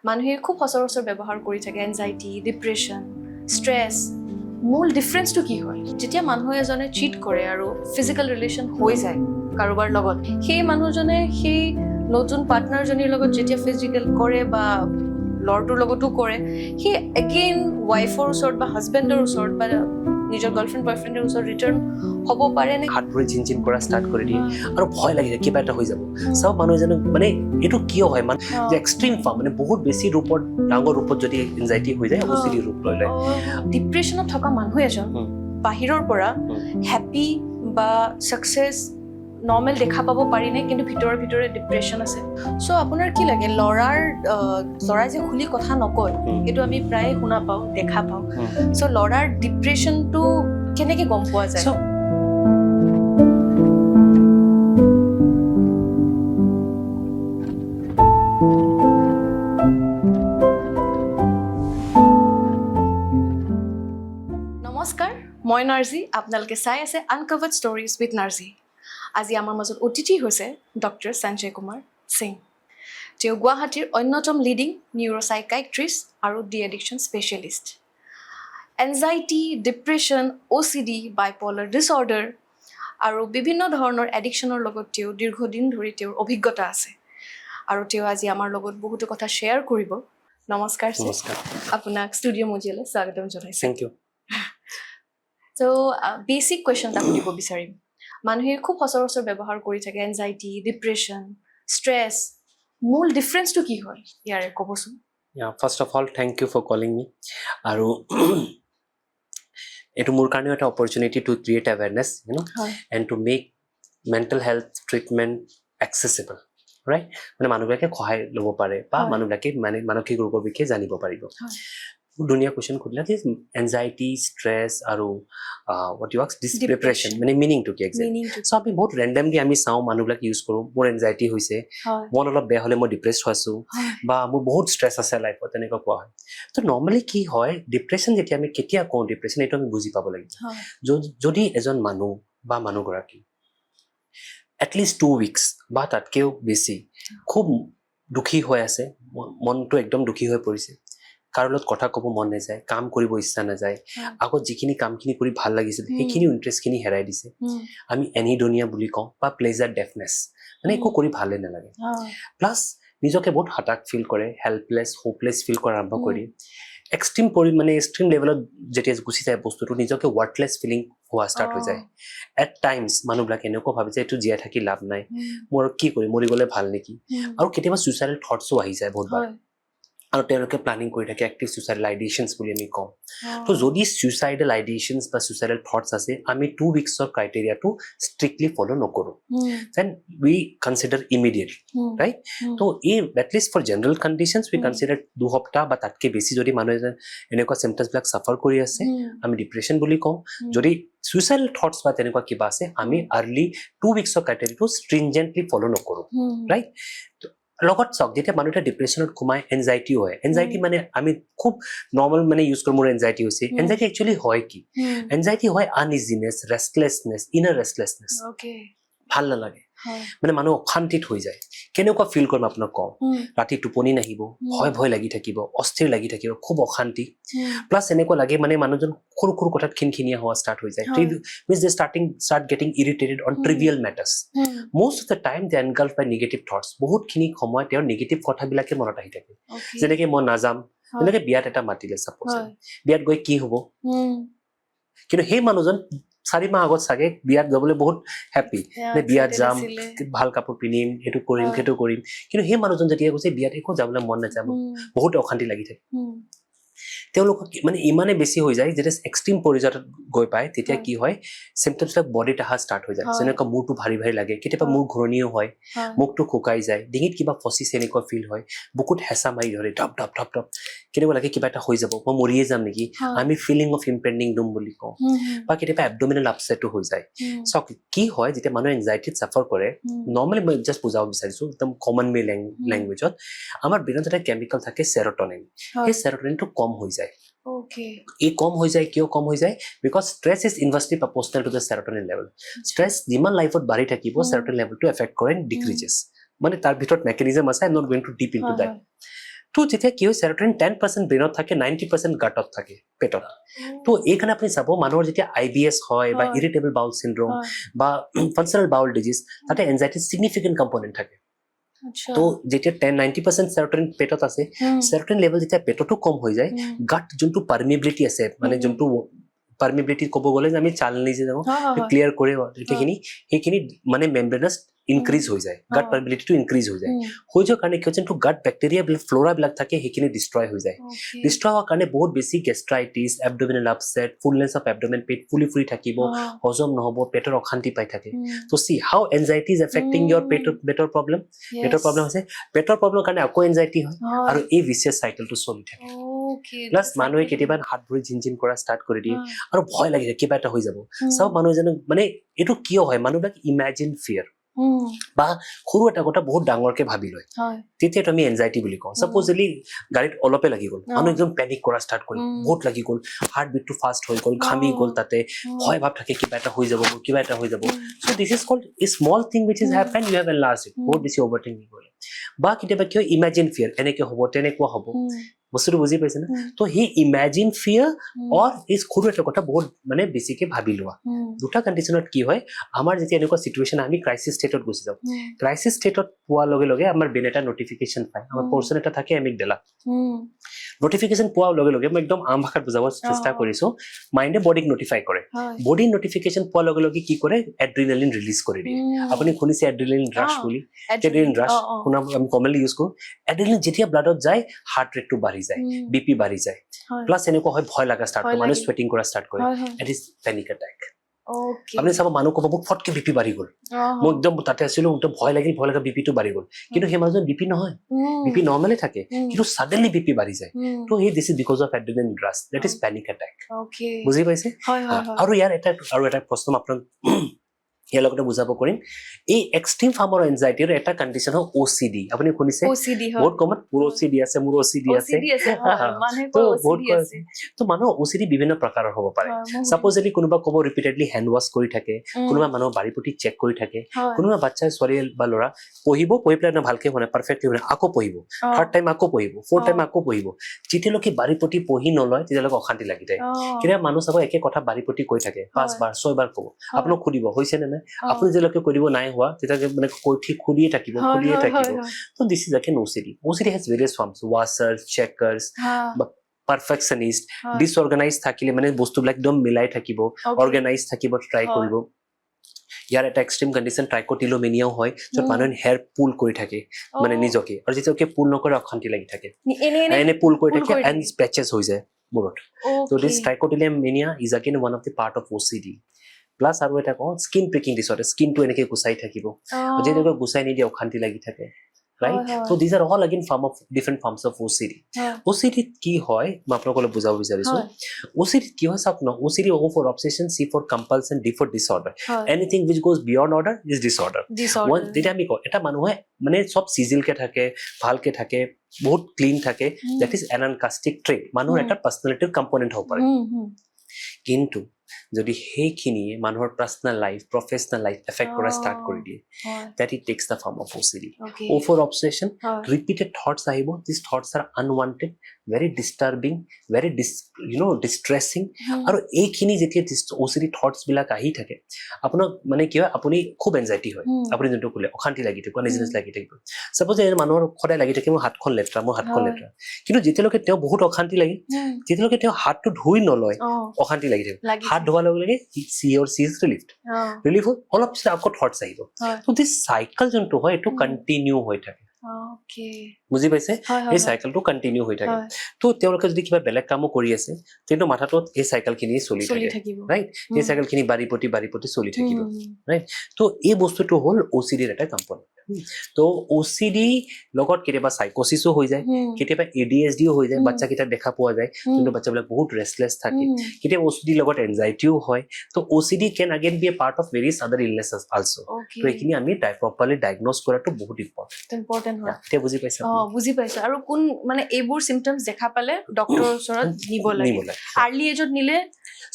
মানুহে খুব সচৰাচৰ ব্যৱহাৰ কৰি থাকে এনজাইটি, ডিপ্ৰেশ্যন, ষ্ট্ৰেছ। মূল ডিফাৰেঞ্চটো কি হয়? যেতিয়া মানুহ এজনে চিট কৰে আৰু ফিজিকেল ৰিলেশ্যন হৈ যায় কাৰোবাৰ লগত, সেই মানুহজনে সেই নতুন পাৰ্টনাৰজনীৰ লগত যেতিয়া ফিজিকেল কৰে বা ল'ৰাটোৰ লগতো কৰে, সি এগেইন ৱাইফৰ ওচৰত বা হাজবেণ্ডৰ ওচৰত বা নিজৰ গাৰ্লফ্ৰেণ্ড বয়ফ্ৰেণ্ডৰ ওচৰত ৰিটাৰ্ণ হ'ব পাৰে নে? হাত ভৰি জিন কৰা ষ্টাৰ্ট কৰি দিয়ে আৰু ভয় লাগি যায় কিবা এটা হৈ যাব। চাওক মানুহ এজনক মানে এইটো কিয় হয় মানে যে এক্সট্ৰিম ফৰ্ম মানে বহুত বেছি ৰূপত ডাঙৰ ৰূপত যদি এনজাইটি হৈ যায় OCD ৰূপ লৈ লয়। ডিপ্ৰেশ্যনত থকা মানুহ এজন বাহিৰৰ পৰা হেপী বা ছাকচেছ নৰ্মেল দেখা পাব পাৰি নে, কিন্তু ভিতৰে ভিতৰে ডিপ্ৰেশ্যন আছে। চ' আপোনাৰ কি লাগে, ল'ৰাই যে খুলি কথা নকয় সেইটো আমি প্ৰায় শুনা পাওঁ, দেখা পাওঁ। চ' ল'ৰাৰ ডিপ্ৰেশ্যনটো কেনেকে গম পোৱা যায়? নমস্কাৰ, মই নাৰ্জি। আপোনালোকে চাই আছে আনকভাৰ্ড ষ্টৰিজ উইথ নাৰ্জি। আজি আমাৰ মাজত অতিথি হৈছে ডক্টৰ সঞ্জয় কুমাৰ সিং। তেওঁ গুৱাহাটীৰ অন্যতম লিডিং নিউৰ'চাইকাইট্ৰিষ্ট আৰু de addiction specialist. Anxiety, depression, OCD, bipolar disorder আৰু বিভিন্ন ধৰণৰ এডিকশ্যনৰ লগত তেওঁ দীৰ্ঘদিন ধৰি তেওঁৰ অভিজ্ঞতা আছে আৰু তেওঁ আজি আমাৰ লগত বহুতো কথা শ্বেয়াৰ কৰিব। নমস্কাৰ ছাৰ, আপোনাক ষ্টুডিঅ' মজিয়ালৈ স্বাগতম জনাইছোঁ। Thank you. So' basic question এটা সুধিব বিচাৰিম। মানুহে খুব সচৰাচৰ ব্যৱহাৰ কৰি থাকে এনজাইটি, ডিপ্ৰেশ্যন, ষ্ট্ৰেছ। মূল ডিফাৰেঞ্চটো কি হয় ইয়াৰে ক'বচোন? First of all thank you for calling me. আৰু এইটো মোৰ কাৰণেও এটা opportunity to create awareness and to make mental health treatment accessible, right? মানে মানুহবিলাকে সহায় ল'ব পাৰে বা মানুহবিলাকে মানে মানসিক ৰোগৰ বিষয়ে জানিব পাৰিব। ধুনীয়া কুৱেশ্যন সুধিলা যে এনজাইটি, ষ্ট্ৰেছ আৰু ডিপ্ৰেশ্যন মানে মিনিংটো কি এক্সেক্টলি। চ' আমি বহুত ৰেণ্ডমলি আমি চাওঁ, মানুহবিলাক ইউজ কৰোঁ। মোৰ এনজাইটি হৈছে, মন অলপ বেয়া হ'লে মই ডিপ্ৰেছ হৈছোঁ, বা মোৰ বহুত ষ্ট্ৰেছ আছে লাইফত, তেনেকুৱা কোৱা হয়। ত' নৰ্মেলি কি হয়, ডিপ্ৰেশ্যন যেতিয়া আমি কেতিয়া কওঁ ডিপ্ৰেশ্যন, এইটো আমি বুজি পাব লাগিব। যদি এজন মানুহ বা মানুহগৰাকী এটলিষ্ট 2 weeks বা তাতকেও বেছি খুব দুখী হৈ আছে, মনটো একদম দুখী হৈ পৰিছে, কাৰো লগত কথা ক'ব মন নাযায়, কাম কৰিব ইচ্ছা নাযায়, আগত যিখিনি কামখিনি কৰি ভাল লাগিছিল সেইখিনি ইণ্টাৰেষ্টখিনি হেৰাই দিছে, আমি এনিডনিয়া বুলি কওঁ, বা প্লেজাৰ ডেফনেছ, মানে একো কৰি ভালে নালাগে। প্লাছ নিজকে বহুত হতাশ ফিল কৰে, হেল্পলেছ, হোপলেছ ফিল কৰা আৰম্ভ কৰি এক্সট্ৰিম লেভেলত যেতিয়া গুচি যায় বস্তুটো, নিজকে ৱাৰ্থলেছ ফিলিং হোৱা ষ্টাৰ্ট হৈ যায়। এট টাইমছ মানুহবিলাক এনেকুৱা ভাবে যে এইটো জীয়াই থাকি লাভ নাই, মোৰ কি কৰিম, মৰি গ'লে ভাল নেকি। আৰু কেতিয়াবা ছুইচাইডেল থটছো আহি যায় বহুতবাৰ, আৰু তেওঁলোকে প্লানিং কৰি থাকে, এক্টিভ ছুইচাইডেল আইডিয়েশ্যনছ বুলি আমি কওঁ। তো যদি ছুইচাইডেল আইডিয়েশ্যনছ বা ছুইচাইডেল থটছ আছে, আমি 2 weeksৰ ক্ৰাইটেৰিয়াটো ষ্ট্ৰিক্টলি ফ'ল' নকৰোঁ, then we consider immediately, right? তো এই at least for general conditions we consider 2 সপ্তাহ বা তাতকৈ বেছি যদি মানুহ এজন এনেকুৱা চিমটমছবিলাক চাফাৰ কৰি আছে, আমি ডিপ্ৰেশ্যন বুলি কওঁ। যদি ছুইচাইডেল থটছ বা তেনেকুৱা কিবা আছে, আমি আৰ্লি 2 weeksৰ ক্ৰাইটেৰিয়াটো ষ্ট্ৰিনজেণ্টলি ফ'ল' নকৰোঁ, ৰাইট? লগত চাওক, যেতিয়া মানুহ এটা ডিপ্ৰেশ্যনত সোমায়, এনজাইটিও হয়। এনজাইটি মানে আমি খুব নৰ্মেল মানে ইউজ কৰোঁ, মোৰ এনজাইটি হৈছে। এনজাইটি একচুৱেলি হয় কি? এনজাইটি হয় আনইজিনেছ, ৰেষ্টলেছনেছ, ইনাৰ ৰেষ্টলেছনেছ, ভাল নালাগে, মানে মানুহ অশান্তিত হৈ যায়। কেনেকুৱা ফিল কৰিম আপোনাক কওঁ, ৰাতি টোপনি নাহিব, ভয় ভয় লাগি থাকিব, অস্থিৰ লাগি থাকিব, খুব অশান্তি। প্লাছ এনেকুৱা লাগে মানে মানুহজন সৰু সৰু কথাত খিনখিনীয়া হোৱা ষ্টাৰ্ট হৈ যায়, means they start getting irritated on trivial matters. most of the time they engulfed by negative thoughts. বহুতখিনি সময় তেওঁৰ নিগেটিভ কথাবিলাকে মনত আহি থাকে, যেনেকে মই নাযাম, যেনেকে বিয়াত এটা মাতিলে চাপ'জ, বিয়াত গৈ কি হ'ব, কিন্তু সেই মানুহজন 4 মাহ আগত চাগে বিয়াত যাবলৈ বহুত হেপী, বিয়াত যাম, ভাল কাপোৰ পিন্ধিম, এইটো কৰিম, সেইটো কৰিম, কিন্তু সেই মানুহজন যেতিয়া কৈছে বিয়াত একো যাবলৈ মন নাযাব, বহুত অশান্তি লাগি থাকে। তেওঁলোকক মানে ইমানে বেছি হৈ যায়, যেতিয়া এক্সট্ৰিম পৰ্যায়ত গৈ পায়, তেতিয়া কি হয়, চিমটমছবিলাক বডিত অহা ষ্টাৰ্ট হৈ যায়। যেনেকুৱা মূৰটো ভাৰী ভাৰী লাগে, কেতিয়াবা মূৰ ঘূৰণিও হয়, মুখটো শুকাই যায়, ডিঙিত কিবা ফচিছে এনেকুৱা ফিল হয়, বুকুত হেঁচা মাৰি ধৰে, ধপ ধপ ধপ ধপ, কেতিয়াবা লাগে কিবা এটা হৈ যাব, মই মৰিয়ে যাম নেকি, আমি ফিলিং অফ ইম্পেণ্ডিং ডুম বুলি কওঁ। বা কেতিয়াবা এবডমিনেল আপছেটো হৈ যায়। চাওক কি হয়, যেতিয়া মানুহে এনজাইটিত চাফাৰ কৰে, নৰ্মেলি মই জাষ্ট বুজাব বিচাৰিছোঁ একদম কমন মে লেংগুৱেজত, আমাৰ ব্ৰেইনত এটা কেমিকেল থাকে চেৰ'টনিন, সেই চেৰ'টনিনটো কম হৈ যায়। এই কম হৈ যায়, কিয় কম হৈ যায়? Because stress is inversely proportional to the serotonin level. Stress যিমান লাইফত বাঢ়ি থাকিব, চেৰ'টনিন লেভেলটো এফেক্ট কৰে, ডিক্ৰিজেছ। মানে তাৰ ভিতৰত মেকানিজম আছে, I am not going to deep into that. তো যেতিয়া কি হয় সেৰোটোনিন 10% ব্ৰেইনত থাকে 90% গাটত থাকে পেটত তো এইকাৰণে আপুনি চাব মানুহৰ যেতিয়া IBS হয় বা ইৰিটেবল বাউল সিনড্ৰোম বা ফাংশনাল বাউল ডিজিজ তাতে এনজাইটি সিগনিফিকেন্ট কম্পোনেন্ট থাকে তো যেতিয়া 10-90% সেৰোটোনিন পেটত আছে সেৰোটোনিন লেভেল যেতিয়া পেটতো কম হৈ যায় গাট যোনটো পাৰমিবিলিটি আছে মানে যোনটো পাৰমিবিলিটি ক'ব গ'লে যে আমি চালনি যে যাওঁ ক্লিয়াৰ কৰে সেইখিনি মানে মেমব্ৰেনাছ ইনক্ৰিজ হৈ যায় গাট পাৰমিবিলিটিটো ইনক্ৰিজ হৈ যায় হৈ যোৱাৰ কাৰণে কি হয় যোনটো গাট বেক্টেৰিয়া ফ্লোৰা বিলাক থাকে সেইখিনি ডিষ্ট্ৰয় হৈ যায় ডিষ্ট্ৰয় হোৱাৰ কাৰণে বহুত বেছি gastritis abdominal upset fullness of abdomen পেট ফুলি থাকিব হজম নহ'ব পেটৰ অশান্তি পাই থাকে তো see how anxiety is affecting your পেটৰ প্ৰব্লেম হৈছে পেটৰ প্ৰব্লেমৰ কাৰণে আকৌ এনজাইটি হয় আৰু এই ভিচিয়াছ চাইকেলটো চলি থাকে প্লাছ মানুহে কেতিয়াবা হাত ভৰি ঝিনঝিন কৰা ষ্টাৰ্ট কৰি দিয়ে আৰু ভয় লাগি যায় কিবা এটা হৈ যাব চব মানুহ যেন মানে এইটো কিয় হয় মানুহবিলাক ইমেজিন ফিয়াৰ বা সৰু এটা কথা বহুত ডাঙৰকে ভাবি লয় তেতিয়াতো আমি এনজাইটি বুলি কওঁ সাপোজলি গাড়ীত অলপে লাগি গ'ল মানুহ একদম পেনিক কৰা ষ্টাৰ্ট কৰি বহুত লাগি গ'ল হাৰ্ট বিটটো ফাষ্ট হৈ গ'ল ঘামি গ'ল তাতে ভয় ভাব থাকে কিবা এটা হৈ যাব কিবা এটা হৈ যাব so this is called a small thing which is happen you have enlarged it বহুত বেছি অভাৰথিংকিং কৰে বা কেতিয়াবা কিয় ইমেজিন ফিয়াৰ এনেকে হ'ব তেনেকুৱা হ'ব বস্তুটো বুজি পাইছে না তো হি ইমেজিন ফিয়াৰ অৰ ইজ সৰু এটা কথা বহুত মানে বেছিকে ভাবি লোৱা দুটা কণ্ডিশ্যনত কি হয় আমাৰ যেতিয়া এনেকুৱা সিচুৱেশ্যন আমি ক্ৰাইচিছ ষ্টেটত গুচি যাওঁ ক্ৰাইচিছ ষ্টেটত পোৱাৰ লগে লগে আমাৰ ব্ৰেইন এটা নটিফিকেশ্যন পায় আমাৰ পৰ্চন এটা থাকে এমিগডালা নটিফিকেশ্যন পোৱাৰ লগে লগে মই একদম আম ভাষাত বুজাব চেষ্টা কৰিছো মাইণ্ডে বডিক নটিফাই কৰে বডি নটিফিকেশ্যন পোৱাৰ লগে লগে কি কৰে এড্ৰিনালিন ৰিলিজ কৰি দিয়ে আপুনি শুনিছে এড্ৰিনালিন ৰাছ বুলি এড্ৰিনালিন ৰাছ শুনা আমি কমনলি ইউজ কৰো এড্ৰিনালিন যেতিয়া ব্লাডত যায় হাৰ্ট ৰেটটো বাঢ়ি যায় বিপি বাঢ়ি যায় প্লাছ এনেকুৱা হয় ভয় লগা ষ্টাৰ্ট কৰে মানুহ স্ৱেটিং কৰা ষ্টাৰ্ট কৰে ইট ইজ পেনিক এটাক আপুনি চাব মানুহ ক'ব মোক ফটকে বিপি বাঢ়ি গ'ল মই একদম তাতে আছিলো একদম ভয় লগা বিপিটো বাঢ়ি গ'ল কিন্তু সেই মাজত বিপি নহয় বিপি নৰ্মেলি থাকে কিন্তু সাডেনলি বিপি বাঢ়ি যায় তো এই this is because of adrenaline rush that is panic attack বুজি পাইছে আৰু ইয়াৰ এটা প্ৰশ্ন আপোনাক ইয়াৰ লগতে বুজাব কৰিম এই এক্সট্ৰিম ফৰ্মৰ এনজাইটিৰ এটা কণ্ডিশ্যন হয় OCD আপুনি শুনিছে বহুত কমন মোৰ OCD আছে মোৰ OCD আছে তো মানুহ OCD বিভিন্ন প্ৰকাৰৰ হ'ব পাৰে সাপোজ যদি কোনোবা ক'ব ৰিপিটেডলি হেণ্ড ৱাছ কৰি থাকে কোনোবা মানুহ বাৰী প্ৰতি চেক কৰি থাকে কোনোবা বাচ্চাই ছোৱালী বা ল'ৰা পঢ়ি পেলাই ভালকে হোৱা নাই পাৰফেক্টলি হোৱা নাই আকৌ পঢ়িব থাৰ্ড টাইম আকৌ পঢ়িব ফ'ৰ্থ টাইম আকৌ পঢ়িব যেতিয়ালৈকে বাৰী প্ৰতি পঢ়ি নলয় তেতিয়ালৈকে অশান্তি লাগি যায় কেতিয়াবা মানুহ চাব একে কথা বাৰী প্ৰতি কৈ থাকে 5 বাৰ 6 বাৰ ক'ব আপোনাক সুধিব হৈছে নে নাই আপুনি যেলৈকে কৰিব নাই হোৱা তেতিয়াকে মানে কৈ ঠিক খুলিয়ে থাকিব তো this is Eken OCD has various forms washers checkers perfectionist disorganized থাকিলে মানে বস্তুবিলাক একদম মিলাই থাকিব organized থাকিব ট্ৰাই কৰিব ইয়াৰ এটা এক্সট্ৰিম কণ্ডিশ্যন ট্ৰাইকোটিলোমেনিয়াও হয় য'ত মানুহে হেয়াৰ পুল কৰি থাকে মানে নিজকে আৰু যেতিয়াকে পুল নকৰে অশান্তি লাগি থাকে এনে পুল কৰি থাকে এণ্ড স্পেচেছ হৈ যায় মূৰত তো this trichotillomania is again one of the part of OCD plus আৰু এটা কওঁ স্কিন প্ৰিকিং ডিছঅৰ্ডাৰ স্কিনটো এনেকে গুচাই থাকিব যেতিয়ালৈকে গুচাই নিদিয়ে অশান্তি লাগি থাকে right so these are all again different forms of OCD কি হয় মই আপোনাক বুজাব বিচাৰিছো OCD কি হয় চাওক ন OCD O for obsession C for compulsion D for disorder anything which goes beyond order is disorder যেতিয়া আমি কওঁ এটা মানুহে মানে সব সিজিলকে থাকে ভালকে থাকে বহুত ক্লিন থাকে that is anancastic trait মানুহৰ এটা পাৰ্সোনালিটিৰ কম্পোনেন্ট হ'ব পাৰে কিন্তু যদি সেইখিনিয়ে মানুহৰ personal life professional life effect কৰা ষ্টাৰ্ট কৰি দিয়ে that it takes the form of OCD O for obsession repeated thoughts আহিব these thoughts are unwanted very disturbing very distressing আৰু এইখিনি যেতিয়া OCD thoughts বিলাক আহি থাকে আপোনাক মানে কি হয় আপুনি খুব এনজাইটি হয় আপুনি যোনটো ক'লে অশান্তি লাগি থাকে নিজনেছ লাগি থাকিব সাপোজ এই মানুহৰ সদায় লাগি থাকে মোৰ হাতখন লেতেৰা কিন্তু যেতিয়ালৈকে তেওঁ বহুত অশান্তি লাগে যেতিয়ালৈকে তেওঁ হাতটো ধুই নলয় অশান্তি লাগি থাকে হাত ধোৱাৰ লগে লগে সি ইজ ৰিলিফ হ'ল অলপ পিছত আকৌ থটছ আহিব তো দিস চাইকেল যোনটো হয় এইটো কণ্টিনিউ হৈ থাকে বুজি পাইছে এই চাইকেলটো কণ্টিনিউ হৈ থাকে তো তেওঁলোকে যদি কিবা বেলেগ কামো কৰি আছে কিন্তু মাথাটোত এই চাইকেলখিনি চলি থাকিব ৰাইট এই চাইকেলখিনি বাৰী প্ৰতি চলি থাকিব ৰাইট তো এই বস্তুটো হ'ল OCDৰ এটা কম্পোনেন্ট তো OCD লগত কেতিয়াবা সাইকোসিসও হৈ যায় কেতিয়াবা ADHDও হৈ যায় বাচ্চা কেইটা দেখা পোৱা যায় কিন্তু বাচ্চাবিলাক বহুত ৰেষ্টলেছ থাকে কেতিয়াবা OCD লগত এনজাইটিও হয় তো OCD can again be a part of various other illnesses also তো এইখিনি আমি প্ৰপাৰলি ডায়াগনোজ কৰাটো বহুত ইম্পৰ্টেন্ট হয় তে বুজি পাইছা বুজি পাইছো আৰু কোন মানে এইবোৰ সিম্পটমস দেখা পালে ডক্টৰৰ ওচৰত নিব লাগে আৰ্লি এজত নিলে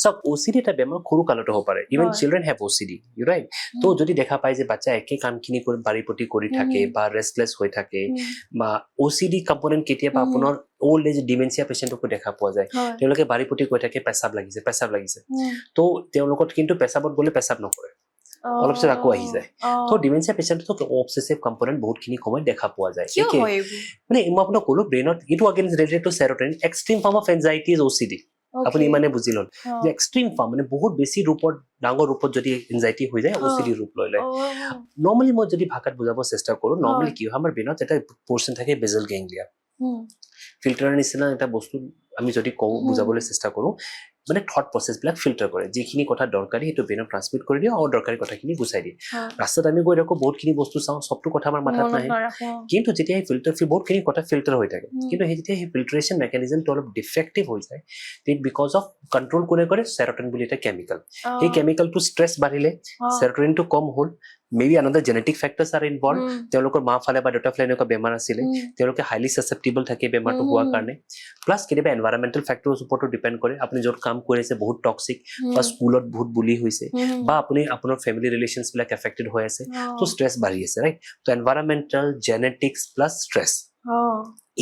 সব OCD এটা বেমাৰ সৰু কালতে হ'ব পাৰে even children have OCD you right তো যদি দেখা পায় যে বাচ্চা একে কামখিনি কৰি বাৰীপতি কৰি থাকে বা ৰেষ্টলেছ হৈ থাকে বা OCD কম্পোনেন্ট কেতিয়াবা আপোনাৰ ওল্ড এজ ডিমেনচিয়া পেচেণ্টকো দেখা পোৱা যায় তেওঁলোকে বাৰীপতি কৈ থাকে পেচাব লাগিছে তো তেওঁলোকত কিন্তু পেচাবত গ'লে পেচাব নকৰে অলপ পিছত আকৌ আহি যায় তো ডিমেনচিয়া পেচেণ্টক অবসেসিভ কম্পোনেন্ট বহুতখিনি সময় দেখা পোৱা যায় মানে মই আপোনাক ক'লো ব্ৰেইনত ইটো again related to serotonin extreme form of anxiety is OCD আপুনি মানে বুজি লল যে এক্সট্ৰিম ফৰ্ম মানে বহুত বেছি ৰূপত ডাঙৰ ৰূপত যদি এনজাইটি হৈ যায় OCD ৰূপ লৈ লয় নৰ্মালি মই যদি ভাষাত বুজাব চেষ্টা কৰো নৰ্মালি কি হয় আমাৰ ব্ৰেইনত এটা পৰ্চন থাকে বেজেল গেংলিয়া ফিল্টাৰৰ নিচিনা এটা বস্তু আমি যদি কওঁ বুজাবলৈ চেষ্টা কৰো মানে থট প্ৰসেস বিলাক ফিল্টাৰ কৰে যিখিনি কথা দৰকাৰী সেইটো ব্ৰেইনত ট্ৰান্সমিট কৰি দিয়ে আৰু দৰকাৰী কথাখিনি গুচাই দিয়ে ৰাস্তাত আমি গৈ থাকো বহুতখিনি বস্তু চাওঁ সবটো কথা আমাৰ মাথাত নাহে কিন্তু যেতিয়া ফিল্টাৰ বহুতখিনি কথা ফিল্টাৰ হৈ থাকে কিন্তু যেতিয়া সেই ফিল্টাৰেশ্যন মেকানিজমটো অলপ ডিফেক্টিভ হৈ যায় ইট বিকজ অফ কন্ট্ৰোল কোনে কৰে সেৰোটোনিন বুলি এটা কেমিকেল এই কেমিকেলটো ষ্ট্ৰেছ বাঢ়িলে সেৰোটোনিনটো কম হ'ল maybe another genetic factors R involve তেওঁলোকৰ মা ফালে বা দেউতা ফালে এনেকুৱা বেমাৰ আছিলে তেওঁলোকে হাইলি সাসেপ্টেবল থাকে বেমাৰটো হোৱাৰ কাৰণে প্লাছ কেতিয়াবা এনভাইৰনমেণ্টেল ফেক্টৰ্ছ ওপৰতো ডিপেণ্ড কৰে আপুনি য'ত কাম কৰি আছে বহুত টক্সিক বা স্কুলত বহুত বুলি হৈছে বা আপুনি আপোনাৰ ফেমিলি ৰিলেশ্যনছ বিলাক এফেক্টেড হৈ আছে তো ষ্ট্ৰেছ বাঢ়ি আছে ৰাইট তো এনভাইৰনমেণ্টেল জেনেটিক্স প্লাছ ষ্ট্ৰেছ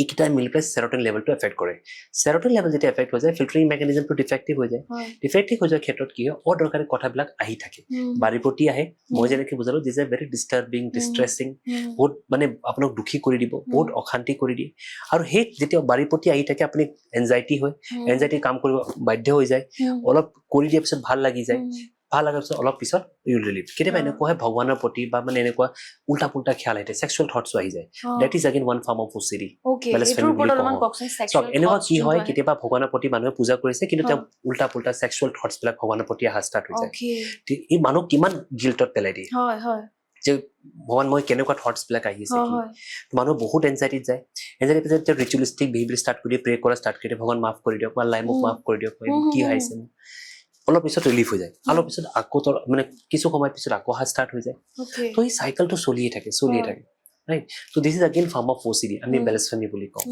এইকেইটা মিলি পেলাই সেৰোটোনিন লেভেলটো এফেক্ট কৰে সেৰোটোনিন লেভেল যেতিয়া এফেক্ট হৈ যায় ফিল্টাৰিং মেকানিজমটো ডিফেক্টিভ হৈ যায় ডিফেক্টিভ হৈ যোৱাৰ ক্ষেত্ৰত কি হয় অদৰকাৰী কথাবিলাক আহি থাকে বাৰীপতি আহে মই যেনেকৈ বুজালো দিছ এ ভেৰি ডিষ্টাৰ্বিং ডিষ্ট্ৰেছিং বহুত মানে আপোনাক দুখী কৰি দিব বহুত অশান্তি কৰি দিয়ে আৰু সেই যেতিয়া বাৰীপতি আহি থাকে আপুনি এনজাইটি হয় এনজাইটি কাম কৰিব বাধ্য হৈ যায় অলপ কৰি দিয়াৰ পিছত ভাল লাগি যায় ভাল লগাৰ পিছত অলপ পিছত ইউ ৰিলিভ কেতিয়াবা এনেকুৱা হয় ভগৱানৰ প্ৰতি বা মানে এনেকুৱা উল্টা পুল্টা খিয়াল আহে সেক্সুৱেল থটছো আহি যায় that is again one form of OCD এনেকুৱা কি হয় কেতিয়াবা ভগৱানৰ প্ৰতি মানুহে পূজা কৰিছে কিন্তু তেওঁ উল্টা পুল্টা সেক্সুৱেল থটছ বিলাক ভগৱানৰ প্ৰতি অহা ষ্টাৰ্ট হৈ যায় এই মানুহ কিমান গিল্টত পেলাই দিয়ে যে ভগৱান মই কেনেকুৱা থটছ বিলাক আহি আছে মানুহ বহুত এনজাইটিত যায় এনজাইটিত যেতিয়া ৰিচুৱেলিষ্টিক বিহেভিয়াৰ ষ্টাৰ্ট কৰি প্ৰে কৰা ষ্টাৰ্ট কৰি ভগৱান মাফ কৰি দিয়ক বা লাই মোক মাফ কৰি দিয়ক কি হৈছে অলপ পিছত ৰিলিফ হৈ যায় অলপ পিছত আকৌ মানে কিছু সময় পিছত আকৌ অহা ষ্টাৰ্ট হৈ যায় তো এই চাইকেলটো চলিয়ে থাকে right so this is again form of OCD আমি blasphemy বুলি কওঁ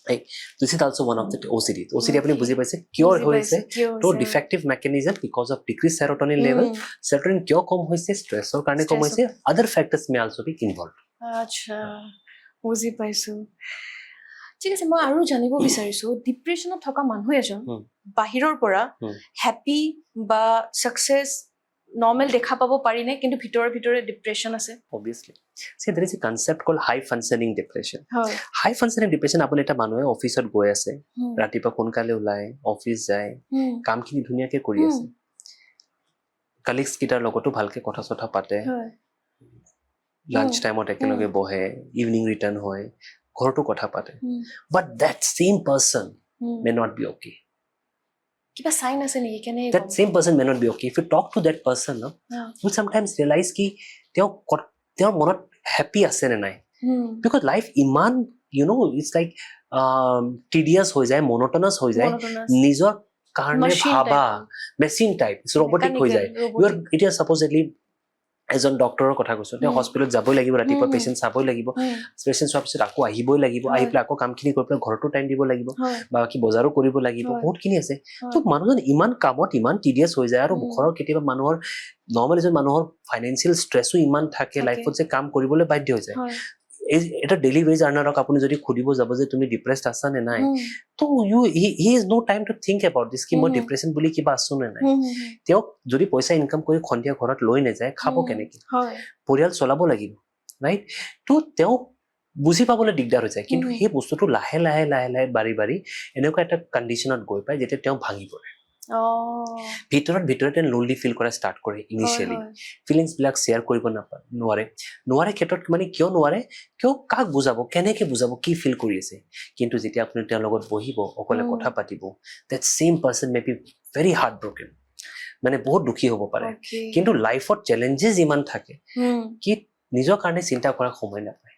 right this is also one of the OCD আপুনি বুজি পাইছে কিয় হৈছে তো defective mechanism because of decrease serotonin level serotonin কিয় কম হৈছে ষ্ট্ৰেছৰ কাৰণে কম হৈছে other factors may also be involved আচ্ছা বুজি পাইছো ঠিক আছে মই আৰু জানিব বিচাৰিছো ডিপ্ৰেছনত থকা মানুহ এজন বাহিৰৰ পৰা হ্যাপি বা সাকসেস নৰ্মেল দেখা পাব পাৰি নে কিন্তু ভিতৰে ডিপ্ৰেছন আছে obviously see there is a concept called high functioning depression high functioning depression আপুনি এটা মানুহে অফিসত গৈ আছে ৰাতিপুৱা সোনকালে ওলাই অফিস যায় কামখিনি ধুনীয়াকে কৰি আছে কলিগছ কিটাৰ লগতো ভালকে কথা চথা পাতে লাঞ্চ টাইমত একেলগে বহে ইভিনিং ৰিটাৰ্ণ হয় ঘৰতো কথা পাতে but that same person may not be okay কিবা সাইন আছে নেকি কেনে that same person may not be okay if you talk to that person no you sometimes realize ki তেওঁ মনত হ্যাপি আছে নে নাই because life iman you know it's like tedious হৈ যায় monotonous হৈ যায় নিজৰ কাৰণে ভাবা machine type it's robotic হৈ যায় it is supposedly এজন ডক্টৰৰ কথা কৈছো তেওঁ হস্পিটেলত যাবই লাগিব ৰাতিপুৱা পেশেন্ট চাবই লাগিব পেশেন্ট চোৱাৰ পিছত আকৌ আহিবই লাগিব আহি পেলাই আকৌ কামখিনি কৰি পেলাই ঘৰতো টাইম দিব লাগিব বা কি বজাৰো কৰিব লাগিব বহুতখিনি আছে তো মানুহজন ইমান কামত ইমান টিডিয়াছ হৈ যায় আৰু ঘৰৰ কেতিয়াবা মানুহৰ নৰ্মেল এজন মানুহৰ ফাইনেন্সিয়েল ষ্ট্ৰেছো ইমান থাকে লাইফত যে কাম কৰিবলৈ বাধ্য হৈ যায় এটা ডেইলি ৱেজ আৰ্নাৰক আপুনি যদি খুদিব যাব যে তুমি ডিপ্ৰেছড আছা নে নাই তো he is no time to think about this কি মই ডিপ্ৰেছন বুলি কিবা আছো নে নাই তেওঁক যদি পইচা ইনকাম কৰি খন্দিয়া ঘৰত লৈ নাযায় খাব কেনেকে পৰিয়াল চলাব লাগিব ৰাইট তো তেওঁ বুজি পাবলৈ দিগদাৰ হৈ যায় কিন্তু সেই বস্তুটো লাহে লাহে বাঢ়ি এনেকুৱা এটা কণ্ডিশ্যনত গৈ পায় যেতিয়া তেওঁ ভাঙি পৰে ভিতৰতে লোনলি ফিল কৰা ষ্টাৰ্ট কৰে ইনিচিয়েলি ফিলিংছ বিলাক শ্বেয়াৰ কৰিব নোৱাৰে ক্ষেত্ৰত মানে কিয় নোৱাৰে কিয় কাক বুজাব কেনেকে বুজাব কি ফিল কৰি আছে কিন্তু যেতিয়া আপুনি তেওঁৰ লগত বহিব অকলে কথা পাতিব that same person may be very heartbroken মানে বহুত দুখী হ'ব পাৰে কিন্তু লাইফত চেলেঞ্জেছ ইমান থাকে কি নিজৰ কাৰণে চিন্তা কৰাৰ সময় নাপায়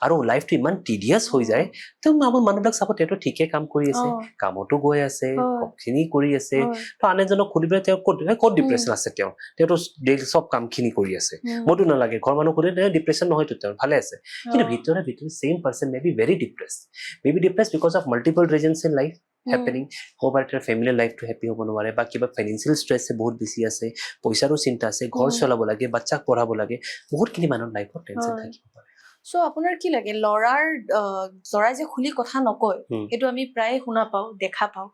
আৰু লাইফটো ইমান টিডিয়াছ হৈ যায় তো আমাৰ মানুহবিলাক চাব তেওঁতো ঠিকে কাম কৰি আছে কামতো গৈ আছে সবখিনি কৰি আছে তো আন এজনক সুধিবলৈ তেওঁ ক'ত ডিপ্ৰেশ্যন আছে তেওঁতো ডেইলি চব কামখিনি কৰি আছে মোৰতো নালাগে ঘৰ মানুহ সুধিলে ডিপ্ৰেশ্যন নহয়তো তেওঁ ভালে আছে কিন্তু ভিতৰে same person may be very depressed because of multiple reasons in life happening হ'ব পাৰে তাৰ ফেমিলি লাইফটো হেপি হ'ব নোৱাৰে বা কিবা ফাইনেন্সিয়েল ষ্ট্ৰেছ বহুত বেছি আছে পইচাৰো চিন্তা আছে ঘৰ চলাব লাগে বাচ্চাক পঢ়াব লাগে বহুতখিনি মানুহৰ লাইফত টেনচন থাকিব পাৰে সো আপোনাৰ কি লাগে লৰাই যে খুলি কথা নকয় সেইটো আমি প্ৰায় শুনা পাওঁ দেখা পাওঁ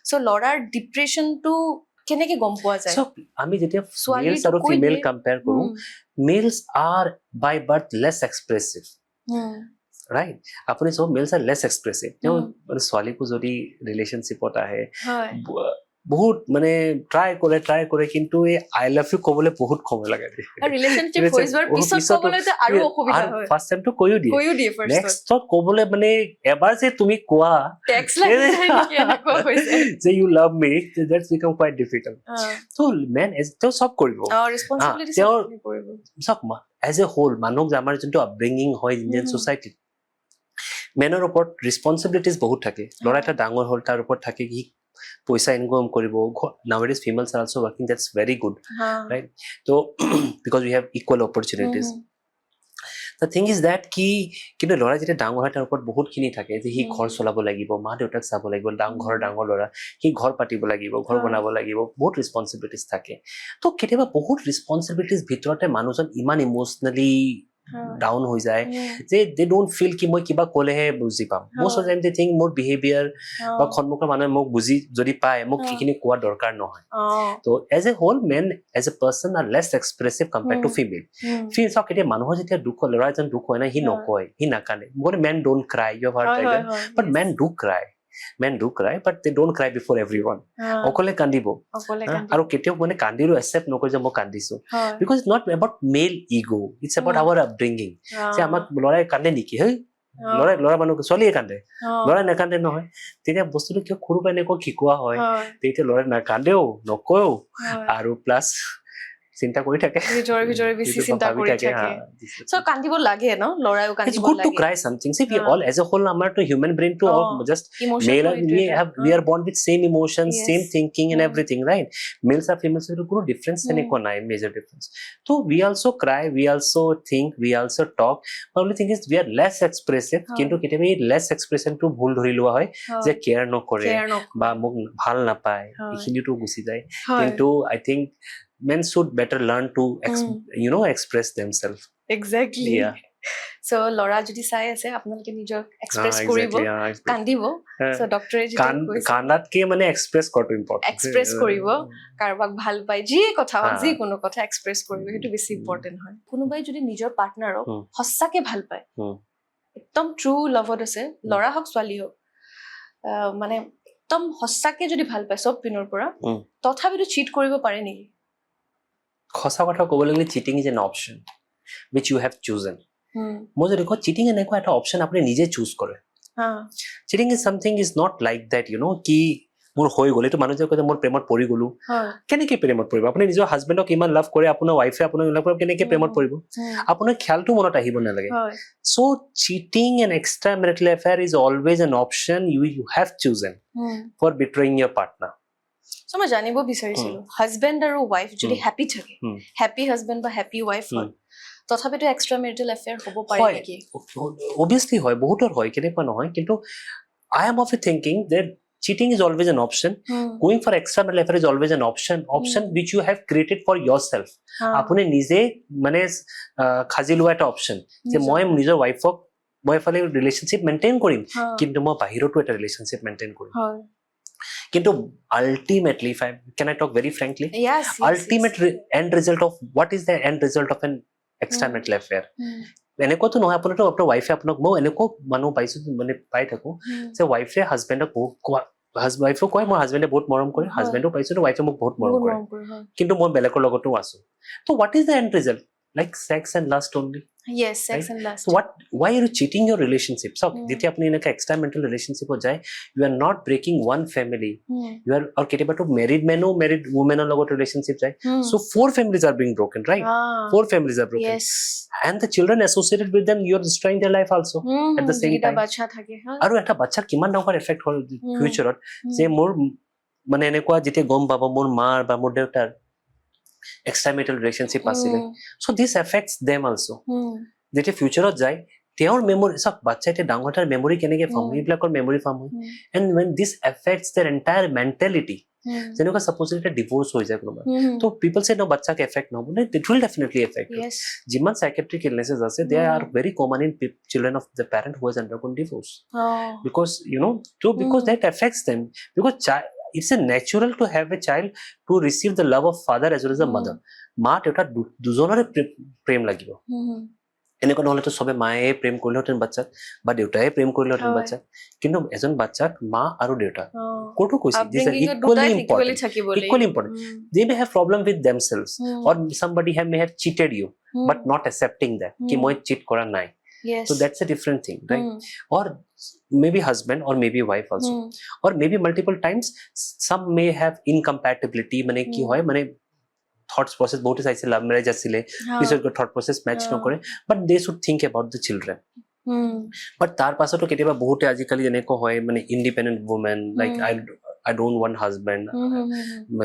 সো লৰাৰ ডিপ্ৰেশ্যনটো কেনেকে গম পোৱা যায় সো আমি যেতিয়া মেলছ আৰু ফিমেল কম্পেয়াৰ কৰো males are by birth less expressive right apuni so males are less expressive তেওঁ মানে ছোৱালীকো যদি ৰিলেশনশিপত আহে বহুত মানে ট্ৰাই কৰে কিন্তু এই আই লাভ ইউ ক'বলৈ বহুত সময় লাগে ৰিলেশনশিপ হৈ যোৱাৰ পিছত ক'বলৈ তো আৰু অসুবিধা হয় ফাৰ্ষ্ট টাইম তো কৈও দিয়ে নেক্সট তো ক'বলৈ মানে এবাৰ যে তুমি কোৱা টেক্সট লাগি যায় নেকি এনেকুৱা হৈছে যে you love me that's became quiet difficult তো মেন এজ তো সব কৰিব ৰেসপন্সিবিলিটি সব কৰিব সব এজ এ হোল মানুহক আমাৰ যোনটো আপব্ৰিঙিং হয় ইণ্ডিয়ান সোসাইটি মেনৰ ওপৰত ৰেসপন্সিবিলিটিজ বহুত থাকে ল'ৰা এটা ডাঙৰ হ'ল তাৰ ওপৰত থাকে কি পইচা ইনকাম কৰিব nowadays females are also working that's very good right so because we have equal opportunities the thing is that কি কিন্তু ল'ৰা যেতিয়া ডাঙৰ হয় তাৰ ওপৰত বহুতখিনি থাকে যে সি ঘৰ চলাব লাগিব মা দেউতাক চাব লাগিব ডাঙৰ ল'ৰা সি ঘৰ পাতিব লাগিব ঘৰ বনাব লাগিব বহুত ৰেসপন্সিবিলিটিজ থাকে তো কেতিয়াবা বহুত ৰেসপন্সিবিলিটিজ ভিতৰতে মানুহজন ইমান ইমোশনালি ডাউন হৈ যায় যে দে ডোন্ট ফিল কি মই কিবা ক'লেহে বুজি পাম most of the time they think মোৰ বিহেভিয়াৰ বা খন্মুখৰ মানুহে মোক বুজি যদি পায় মোক কিখিনি কোৱা দৰকাৰ নহয় তো as a whole men as a person are less expressive compared to female feel চাওক এতিয়া মানুহৰ যেতিয়া দুখ হয় ল'ৰা এজন দুখ হয় না সি নকয় সি নাকান্দে মোৰ men don't cry you hurt tiger but men do cry but they don't cry before everyone অকলে কান্দিব আৰু কেতিয়াও মানে কান্দিৰো একচেপ্ট নকৰে যে মই কান্দিছো because it's not about male ego it's about our upbringing যে আমাক ল'ৰাই কান্দে নেকি হেই ল'ৰা মানুহ ছোৱালীয়ে কান্দে ল'ৰাই নাকান্দে নহয় তেতিয়া বস্তুটো কিয় সৰু পৰা এনেকুৱা শিকোৱা হয় তেতিয়া ল'ৰাই নাকান্দেও নকয়ও আৰু প্লাছ চিন্তা কৰি থাকে ভিতৰে বেছি চিন্তা কৰি থাকে সো কান্দিব লাগে ন লৰায়ও কান্দিব লাগে it's good to cry something see we all as a whole আমাৰ to human brain to all just male we are born with same emotions same thinking and everything right males are females there কোনো difference এনেকুৱা নাই major difference so we also cry we also think we also talk the only thing is we are less expressive কিন্তু কেতিয়াবা less expression to ভুল ধৰি লোৱা হয় যে কেয়াৰ নকৰে বা মোক ভাল নাপায় এইখিনিটো গুছি যায় কিন্তু I think men should better learn to express themselves exactly so lora jodi sai ase apnaloke nijor express koribo kandibo so doctor e jodi kanat ke mane express koto important express koribo karbak bhal pai ji kotha ji kono kotha express koribo hetu beshi important hoy konobai jodi nijor partner ok hossake bhal pai ekdom true love ase lora hok swali hok mane ekdom hossake jodi bhal pai sob pinor pora tothabitu cheat koribo pare neki খসা কথা ক'বলৈ গ'লে cheating is an option which you have chosen মই যদি কওঁ cheating এনেকুৱা এটা option আপুনি নিজে চুজ কৰে cheating is something is not like that কি মোৰ হৈ গ'ল এইটো মানুহ যে কয় মোৰ প্ৰেমত পৰি গ'লো কেনেকৈ প্ৰেমত পৰিব আপুনি নিজৰ হাজবেণ্ডক ইমান লাভ কৰে আপোনাৰ ৱাইফে আপোনাক লাভ কৰে কেনেকৈ প্ৰেমত পৰিব আপোনাৰ খেয়ালটো মনত আহিব নালাগে so cheating and extramarital affair is always an option you have chosen for betraying your partner so মই জানিব বিচাৰিছিলো হাজবেণ্ড আৰু ৱাইফ যদি হ্যাপি থাকে হ্যাপি হাজবেণ্ড বা হ্যাপি ৱাইফ হয় তথাপিতো এক্সট্ৰা মেৰিটেল এফেয়াৰ হ'ব পাৰে নেকি obviously হয় বহুতৰ হয় কেনেকুৱা নহয় কিন্তু I am of a thinking that cheating is always an option going for extramarital affair is always an option which you have created for yourself আপুনি নিজে মানে খাজি লোৱা এটা অপশন যে মই নিজৰ ৱাইফক মই ফালে ৰিলেশনশিপ মেইনটেইন কৰিম কিন্তু মই বাহিৰতো এটা ৰিলেশনশিপ মেইনটেইন কৰিম কিন্তু ultimately if I can I talk very frankly ultimate end result of what is the end result of an extramarital affair এনেকুৱাতো নহয় আপোনাৰতো আপোনাৰ ৱাইফে আপোনাক মই এনেকুৱা মানুহ পাইছো মানে পাই থাকো যে ৱাইফে হাজবেণ্ডক ৱাইফে কয় মোৰ হাজবেণ্ডে বহুত মৰম কৰে হাজবেণ্ডো পাইছো ৱাইফে মোক বহুত মৰম কৰে কিন্তু মই বেলেগৰ লগতো আছো তো what is the end result like sex and lust only yes, sex right? and lust. So why are you cheating your relationship? So যেতিয়া আপুনি এনেকা extramarital relationship যায়, you are not breaking one family. You are or কেতিয়াবা তো married man married woman লগত relationship যায়. So 4 families are being broken, right? 4 families are broken. Yes. And the children associated with them, you are destroying their life also at the same time. বাচ্চা থাকে হা আৰু এটা বাচ্চাৰ কিমান ডাঙৰ effect হ'ল ফিউচাৰত যে মোৰ মানে এনেকুৱা যেতিয়া গম পাব মোৰ মাৰ বা মোৰ দেউতাৰ extramarital relationship আছিলে, so this affects them also. যেতিয়া ফিউচাৰত যায় তেওঁৰ মেমৰি সব বাচ্চা এতিয়া ডাঙৰ তাৰ মেমৰি কেনেকৈ ফৰ্ম হয়, এইবিলাকৰ মেমৰি ফৰ্ম হয়, and when this affects their entire mentality, যেনেকুৱা সাপোজ এটা ডিভোৰ্স হৈ যায় কোনোবা, তো পিপল সে নো বাচ্চাকে এফেক্ট নহব, it will definitely affect. yes যিমান psychiatric illnesses আছে they are very common in children of the parent who has undergone divorce, because you know, so because that affects them, because it's a natural to have a child to receive the love of father as well as the mother. মা দেউতা দুজনৰে প্ৰেম লাগিব, এনেকুৱা নহ'লে তো সবে মায়ে প্ৰেম কৰিলেহেঁতেন বাচ্চাক বা দেউতাই প্ৰেম কৰিলেহেঁতেন বাচ্চাক, কিন্তু এজন বাচ্চাক মা আৰু দেউতা ক'তো কৈছে this are equally important. They may have problem with themselves, or somebody may have cheated you but not accepting that ki moi cheat kora nai. yes So that's a different thing, right? Or maybe husband or maybe wife also, or maybe multiple times some may have incompatibility, মানে কি হয় মানে thoughts process বহুত চাইছে love marriage আছিলে পিছত thought process match নকৰে, but they should think about the children. but তাৰ পাছতো কেতিয়াবা বহুতে আজিকালি এনেকুৱা হয় মানে independent woman, like I don't want husband,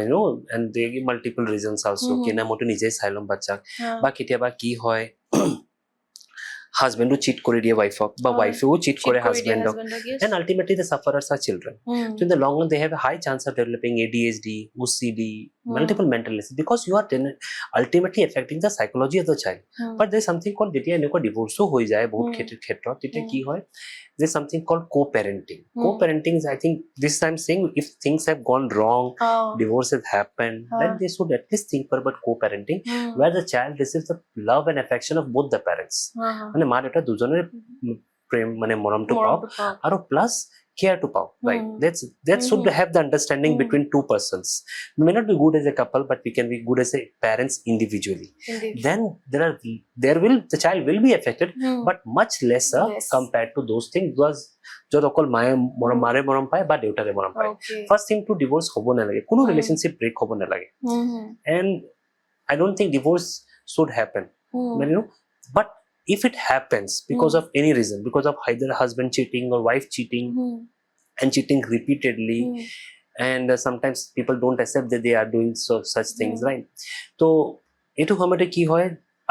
you know, and they give multiple reasons also কি না মইতো নিজে চাই ল'ম বাচ্চাক, বা কেতিয়াবা কি হয় হাজবেন্ডো চিট কৰি দিয়ে ওয়াইফক বা ওয়াইফেও চিট কৰে হাজবেন্ডক, and ultimately the sufferers are children. So in the long run they have a high chance of developing ADHD, OCD, multiple mental illness, because you are ultimately affecting the psychology of the child. But there is something called যেতিয়া এনেকুৱা ডিভোৰ্সো হৈ যায় বহুত ক্ষেত্ৰত, তেতিয়া কি হয়, there is something called co-parenting. Co-parenting is, I think this time saying, if things have gone wrong, divorce has happened, then they should at least think about co-parenting, where the child receives the love and affection of both the parents. মানে মা দেউতা দুজনের প্রেম মানে মৰমটো পাওক আৰু plus care to পাওক, right? That should have the understanding between two persons. We may not be good as a couple, but we can be good as a parents individually. Then the child will be affected, but much lesser compared to those things, because যত অকল মাৰে মৰম পায় বা দেউতাৰে মৰম পায়. First thing to divorce হ'ব নালাগে, কোনো relationship break হ'ব নালাগে, and I don't think divorce should happen, you know. But if it happens because of any reason, because of either husband cheating or wife cheating, and cheating repeatedly, and sometimes people don't accept that they are doing such things, right? So etu homote ki hoy,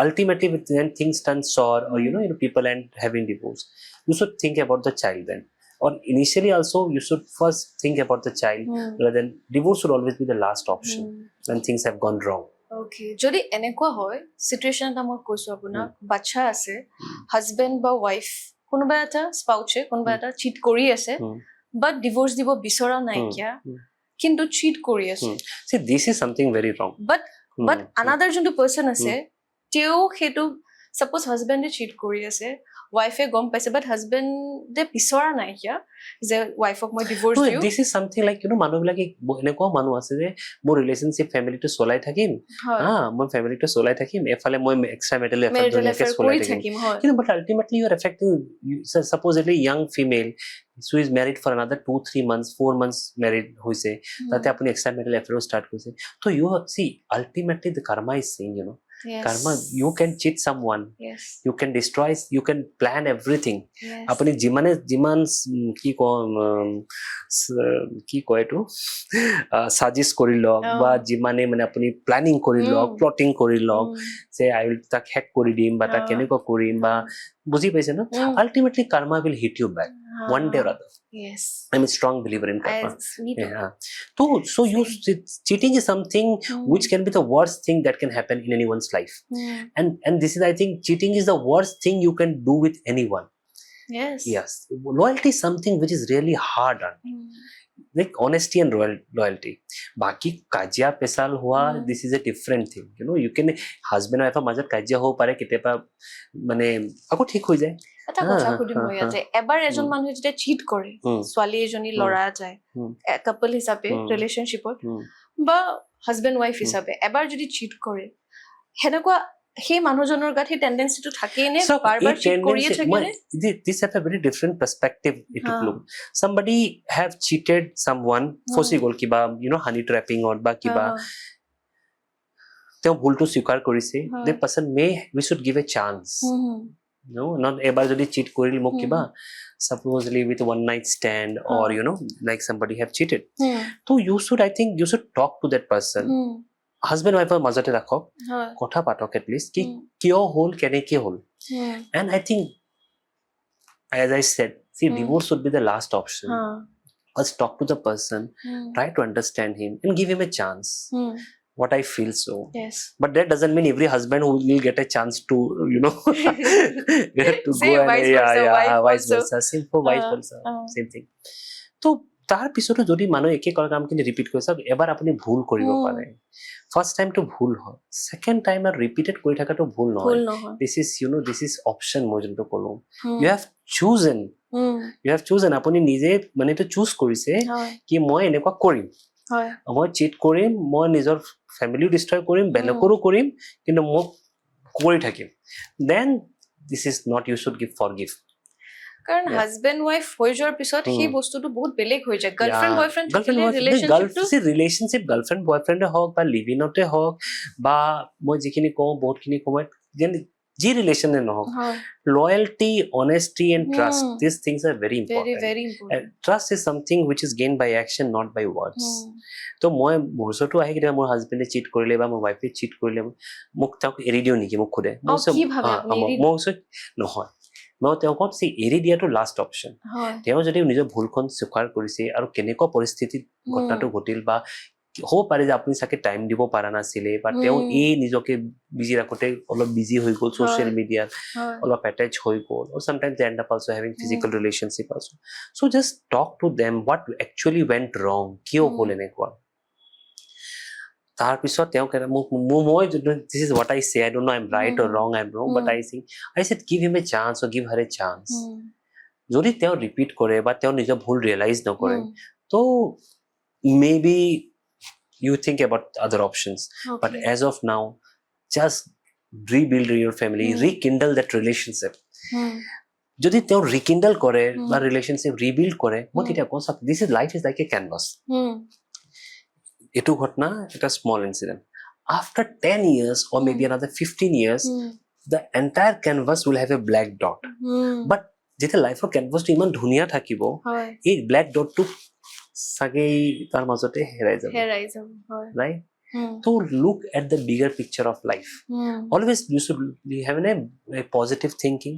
ultimately when things turn sour, or you know people end having divorce, you should think about the child then, or initially also you should first think about the child, rather than divorce should always be the last option when things have gone wrong. Okay, যদি এনেকুৱা হয় situation এটা মই কৈছো আপোনাক, বাচ্চা আছে, husband বা ওয়াইফ কোনোবা এটা স্পাউচে কোনোবা এটা চিট কৰি আছে, বাট ডিভোৰ্স দিব বিচৰা নাই কিয়া, কিন্তু চিট কৰি আছে. See, this is something very wrong. But another যোনটো পাৰ্সন আছে, তেওঁ সেইটো সাপোজ হাজবেন্ডে চিট কৰি আছে, ওয়াইফে গম পাইছে, বাট হাজবেন্ডে বিচৰা নাই কিয়া যে ওয়াইফক মই ডিভোৰ্স দিও. This is something like, you know, মানুহবিলাকে এনেকুৱা মানুহ আছে যে মোৰ ৰিলেশনশ্বিপ ফ্যামিলিটো চলাই থাকিম, মই ফ্যামিলিটো চলাই থাকিম, এফালে মই এক্সট্ৰামেৰিটেল এফেয়াৰ চলাই থাকিম, কিন্তু but ultimately you are affecting, supposedly young female who is married for another 2-3 months, 4 months married hoise, তাতে আপুনি এক্সট্ৰামেৰিটেল এফেয়াৰ স্টাৰ্ট কৰিছে, so you see ultimately the karma is saying, you know, karma, you can cheat someone, you can destroy, you can plan everything, আপুনি যিমান কি কয় এইটো suggest কৰি লওক বা যিমানে মানে আপুনি প্লানিং কৰি লওক, প্লটিং কৰি লওক যে আই উইল তাক হেক কৰি দিম বা তাক কেনেকুৱা কৰিম বা বুজি পাইছে ন, ultimately karma will hit you back one day or other. Yes, I'm a strong believer in karma. So you cheating is something which can be the worst thing that can happen in anyone's life, and this is, I think, cheating is the worst thing you can do with anyone. Yes, loyalty is something which is really hard on, like honesty and loyalty. Baki kajia pesal hua, this is a different thing, you know. You can husband wife মাজত কাজিয়া হ'ব পাৰে, কেতিয়াবা মানে আকৌ ঠিক হৈ যায়. এটা কথা সুধিম মই ইয়াতে, এবাৰ এজন মানুহে যেতিয়া চিট কৰে, ছোৱালী এজনী লৰা যায় কাপল হিচাপে ৰিলেশনশ্বিপত বা হাজবেন্ড ওয়াইফ হিচাপে এবাৰ যদি চিট কৰে, হেনেকুৱা সেই মানুহজনৰ গাত সেই টেন্ডেন্সিটো থাকেই নে So, বাৰবাৰ এই চিট কৰিয়ে tendency- থাকে নে this have a very different perspective it Ha. look. Somebody have cheated someone, ফচি গ'ল কিবা, honey trapping or বা কিবা, তেওঁ ভুলটো স্বীকাৰ কৰিছে, the person we should give a chance. No, not এবাৰ যদি cheat কৰিল মোক কিবা, supposedly with one night stand or like somebody have cheated. So I think you should talk to that person. Husband wife মাজতে ৰাখক, কথা পাতক at least কি কিয় হ'ল, কেনেকে হ'ল. And I think, as I said, see, divorce would be the last option. Let's talk to the person, try to understand him and give him a chance. What I feel so. Yes. But that doesn't mean every husband who will get a chance to, to Same, go and vice versa, wife vice versa. Same for vice versa. Same thing. So, তাৰ পিছতো যদি মানুহ একে কৰা কামখিনি repeat কৰি চাওক, এবাৰ আপুনি ভুল কৰিব পাৰে, ফাৰ্ষ্ট টাইমটো ভুল হয়, ছেকেণ্ড টাইম আৰু ৰিপিটেড কৰি থকাটো ভুল নহয়. This is option মই যোনটো ক'লো. You have chosen. আপুনি নিজে মানে এইটো চুজ কৰিছে কি মই এনেকুৱা কৰিম, মই চিট কৰিম, মই নিজৰ ফেমিলিও ডিষ্ট্ৰয় কৰিম, বেলেগৰো কৰিম, কিন্তু মোক কৰি থাকিম. Then this is not you should forgive. কাৰণ হাজবেণ্ড ৱাইফ হৈ যোৱাৰ পিছত সেই বস্তুটো বহুত বেলেগ হৈ যায়. গাৰ্লফ্ৰেণ্ড বয়ফ্ৰেণ্ড থাকিলে ৰিলেশ্যনশ্বিপ গাৰ্লফ্ৰেণ্ড বয়ফ্ৰেণ্ডে হওক বা লিভ ইনতে হওক বা মই যিখিনি কওঁ বহুতখিনি সময়ত যি ৰিলেশ্যনে নহওক, loyalty, honesty and trust, these things are very important. very important. Trust is something which is gained by action, not by words. তো মই মোৰ ওচৰতো আহি কেতিয়াবা মোৰ হাজবেণ্ডে চিট কৰিলে বা মোৰ ৱাইফে চিট কৰিলে মোক তেওঁক এৰি দিওঁ নেকি, মোক সোধে. মই ওচৰত নহয়, মই তেওঁক কওঁ এৰি দিয়াটো লাষ্ট অপশ্যন. তেওঁ যদি নিজৰ ভুলখন স্বীকাৰ কৰিছে আৰু কেনেকুৱা পৰিস্থিতিত ঘটনাটো ঘটিল বা হ'ব পাৰে যে আপুনি চাগে টাইম দিব পৰা নাছিলে বা তেওঁ এই নিজকে বিজি ৰাখোতে অলপ বিজি হৈ গ'ল ছ'চিয়েল মিডিয়াত, অলপ এটেচ হৈ গ'ল, or sometimes they end up also having physical relationship also. So just talk to them what actually went wrong, কিয় হ'ল এনেকুৱা. তাৰপিছত তেওঁ মই this is what I say, I don't know I'm right or wrong, I'm wrong, but I said give him a chance or give her a chance. যদি তেওঁ repeat কৰে বা তেওঁ নিজৰ ভুল ৰিয়েলাইজ নকৰে, তো maybe you think about other options. But as of now, just rebuild your family, rekindle that relationship. যদি তেওঁ ৰিকিন্ডল কৰে বা ৰিলেশ্যনশ্বিপ ৰিবিল্ড কৰে, মই তেতিয়া কওঁ this is life is like a canvas. এইটো ঘটনা এটা small incident. After 10 years or maybe another 15 years, the entire canvas will have a black dot. But যেতিয়া লাইফৰ কেনভাছটো ইমান ধুনীয়া থাকিব, এই ব্লেক ডটটো চাগে তাৰ মাজতে হেৰাই যাব, right? So look at the bigger picture of life. Always you should have a positive thinking.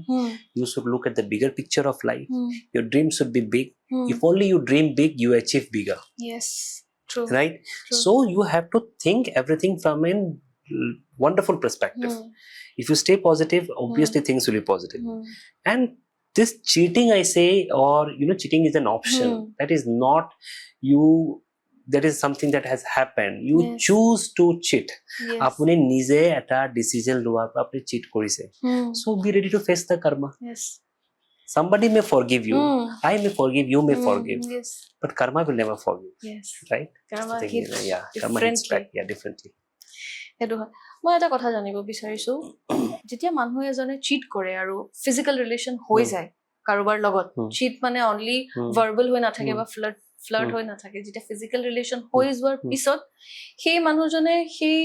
You should look at the bigger picture of life. Your dreams should be big. If only you dream big, you achieve bigger. Yes, true. Right? True. So you have to think everything from a wonderful perspective. If you stay positive, obviously things will be positive. And this cheating, I say, or cheating is an option. That is not you. That is something that has happened. You choose to cheat. Apuni nije eta decision loa apni cheat korise. So be ready to face the karma. Yes. Somebody may forgive you. I may forgive. You may forgive. Yes. But karma will never forgive. Yes. Right? Karma hits karma hits back. Yeah, differently. মই এটা কথা জানিব বিচাৰিছো, যেতিয়া মানুহ এজনে seat কৰে আৰু ফিজিকেল ৰিলেশ্যন হৈ যায় কাৰোবাৰ লগত, চিট মানে অনলি ভাৰ্বেল হৈ নাথাকে বা ফ্লাৰ্ট হৈ নাথাকে, যেতিয়া ফিজিকেল ৰিলেশ্যন হৈ যোৱাৰ পিছত সেই মানুহজনে সেই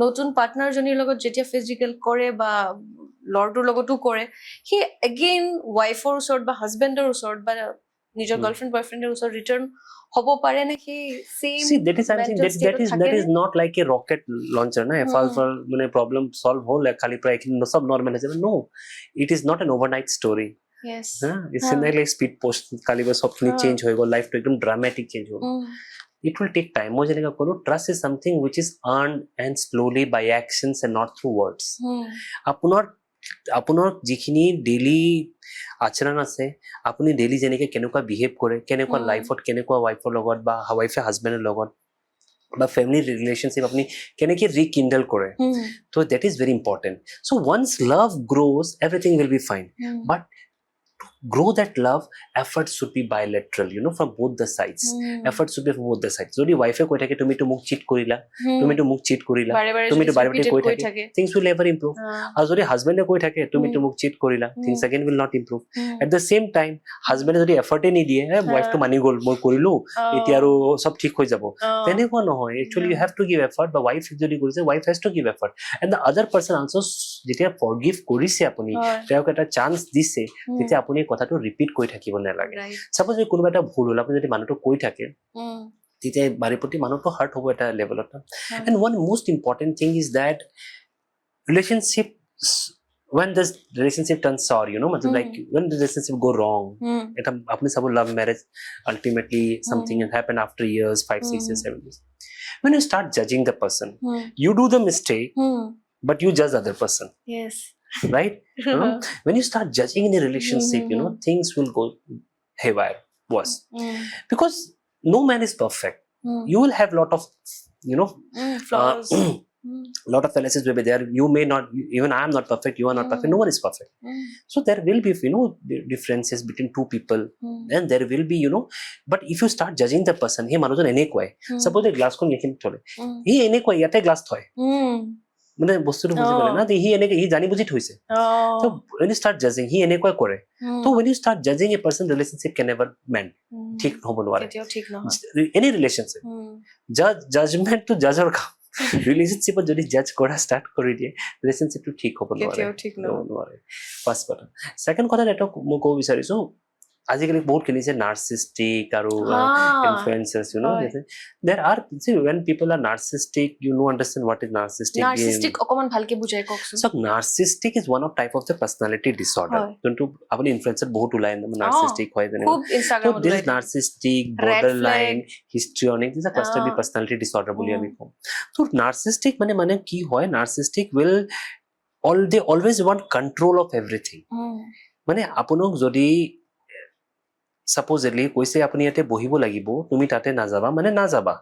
নতুন পাৰ্টনাৰজনীৰ লগত যেতিয়া ফিজিকেল কৰে বা ল'ৰাটোৰ লগতো কৰে, সেই এগেইন ৱাইফৰ ওচৰত বা হাজবেণ্ডৰ ওচৰত বা নিজৰ গাৰ্লফ্ৰেণ্ড বয়ফ্ৰেণ্ডৰ ওচৰত ৰিটাৰ্ণ হ'ব পাৰে নে? সেই same See, that is something that is not like a rocket launcher, na? মানে problem solve হল খালি প্ৰায় এখিনি সব নরমাল হৈ যাব. No, it is not an overnight story. Yes. It's not like speed post খালি সবখিনি চেঞ্জ হৈ গ'ল, লাইফটো একদম ড্রামেটিক চেঞ্জ হ'ল. It will take time. মই যেনেকৈ ক'লো, trust is something which is earned and slowly by actions and not through words. আপোনাৰ যিখিনি ডেইলি আচৰণ আছে, আপুনি ডেইলি যেনেকৈ কেনেকুৱা বিহেভ কৰে, কেনেকুৱা লাইফত কেনেকুৱা ৱাইফৰ লগত বা ৱাইফে হাজবেণ্ডৰ লগত বা ফেমিলি ৰিলেশ্যনশ্বিপ আপুনি কেনেকৈ ৰিকিন্ডল কৰে, so that is very important. So once love grows, everything will be fine. But to grow that love, efforts should be bilateral, from both the sides. Efforts should be from both the sides. Jodi wife কৈ থাকে তুমি তো মোক cheat কৰিলা, তুমি তো মোক cheat কৰিলা, তুমি তো বাৰে বাৰে কৈ থাকে, things will never improve. আৰু যদি হাজবেণ্ডে কৈ থাকে তুমি তো মোক cheat কৰিলা, things again will not improve. At the same time, হাজবেণ্ডে যদি এফৰ্টে নিদিয়ে, wife তো মানি গ'ল, মই কৰিলো, এতিয়া আৰু সব ঠিক হৈ যাব, তেনেকুৱা নহয়. Actually you have to give effort. বা wife যদি কৰিছে, wife has to give effort. And the other person also যেতিয়া forgive কৰিছে আপুনি, তেওঁক এটা চান্স দিছে, তেতিয়া আপুনি কথাটো ৰিপিট কৰি থাকিব নালাগে. সাপোজ যদি কোনোবা এটা ভুল হ'ল, আপুনি যদি মানুহটো কৈ থাকে, তেতিয়া বাৰে প্ৰতি মানুহটো হাৰ্ট হ'ব এটা লেভেলত. And one most important thing is that relationship, when this relationship turns sour, matlab like when the relationship go wrong, eta apni sab love marriage ultimately something has happened after years, 5 6 years, 7 years. When you start judging the person, you do the mistake, but you judge other person. Yes. Right? When you start judging in a relationship, things will go haywire, worse. Because no man is perfect. You will have lot of, flaws. Lot of fallacies will be there. You may not, even I am not perfect, you are not perfect, no one is perfect. So there will be, differences between two people, and there will be, but if you start judging the person, he manujon enekoi, suppose a glass kon lekin thole, he enekoi yate glass thoy, মানে বস্তুটো বুজি পালে না, হি জানি বুজি থৈছে. So when you start judging, he এনেকুৱা কৰে. So when you start judging a person, relationship can never mend. ঠিক হ'ব নোৱাৰে. ঠিক নহয়. Any relationship. Judgment to judge or কাম. ৰিলেশ্যনশ্বিপত যদি জাজ কৰা ষ্টাৰ্ট কৰি দিয়ে, ৰিলেশ্যনশ্বিপটো ঠিক হ'ব নোৱাৰে. ফাৰ্ষ্ট কথা. ছেকেণ্ড কথা এটা মই ক'ব বিচাৰিছো, আজিকালি বহুত কিনিছে নাৰ্চিষ্টিক আৰু ইনফ্লুয়েন্সাৰ্ছ, there are, when people are narcissistic, understand what is narcissistic অকমান ভালকে বুজাই কওকচোন. So narcissistic is one of type of the personality disorder. যোনটো আপুনি ইনফ্লুয়েন্সাৰ বহুত ওলাই narcissistic হয় যেনে, খুব ইনষ্টাগ্ৰামত this is narcissistic, borderline, histrionic, this is a cluster B personality disorder বুলি আমি কওঁ. So narcissistic মানে কি হয়, narcissistic will they always want control of everything. মানে আপোনাক যদি সাপোজলি কৈছে আপুনি ইয়াতে বহিব লাগিব, তুমি তাতে নাযাবা, মানে নাযাবা.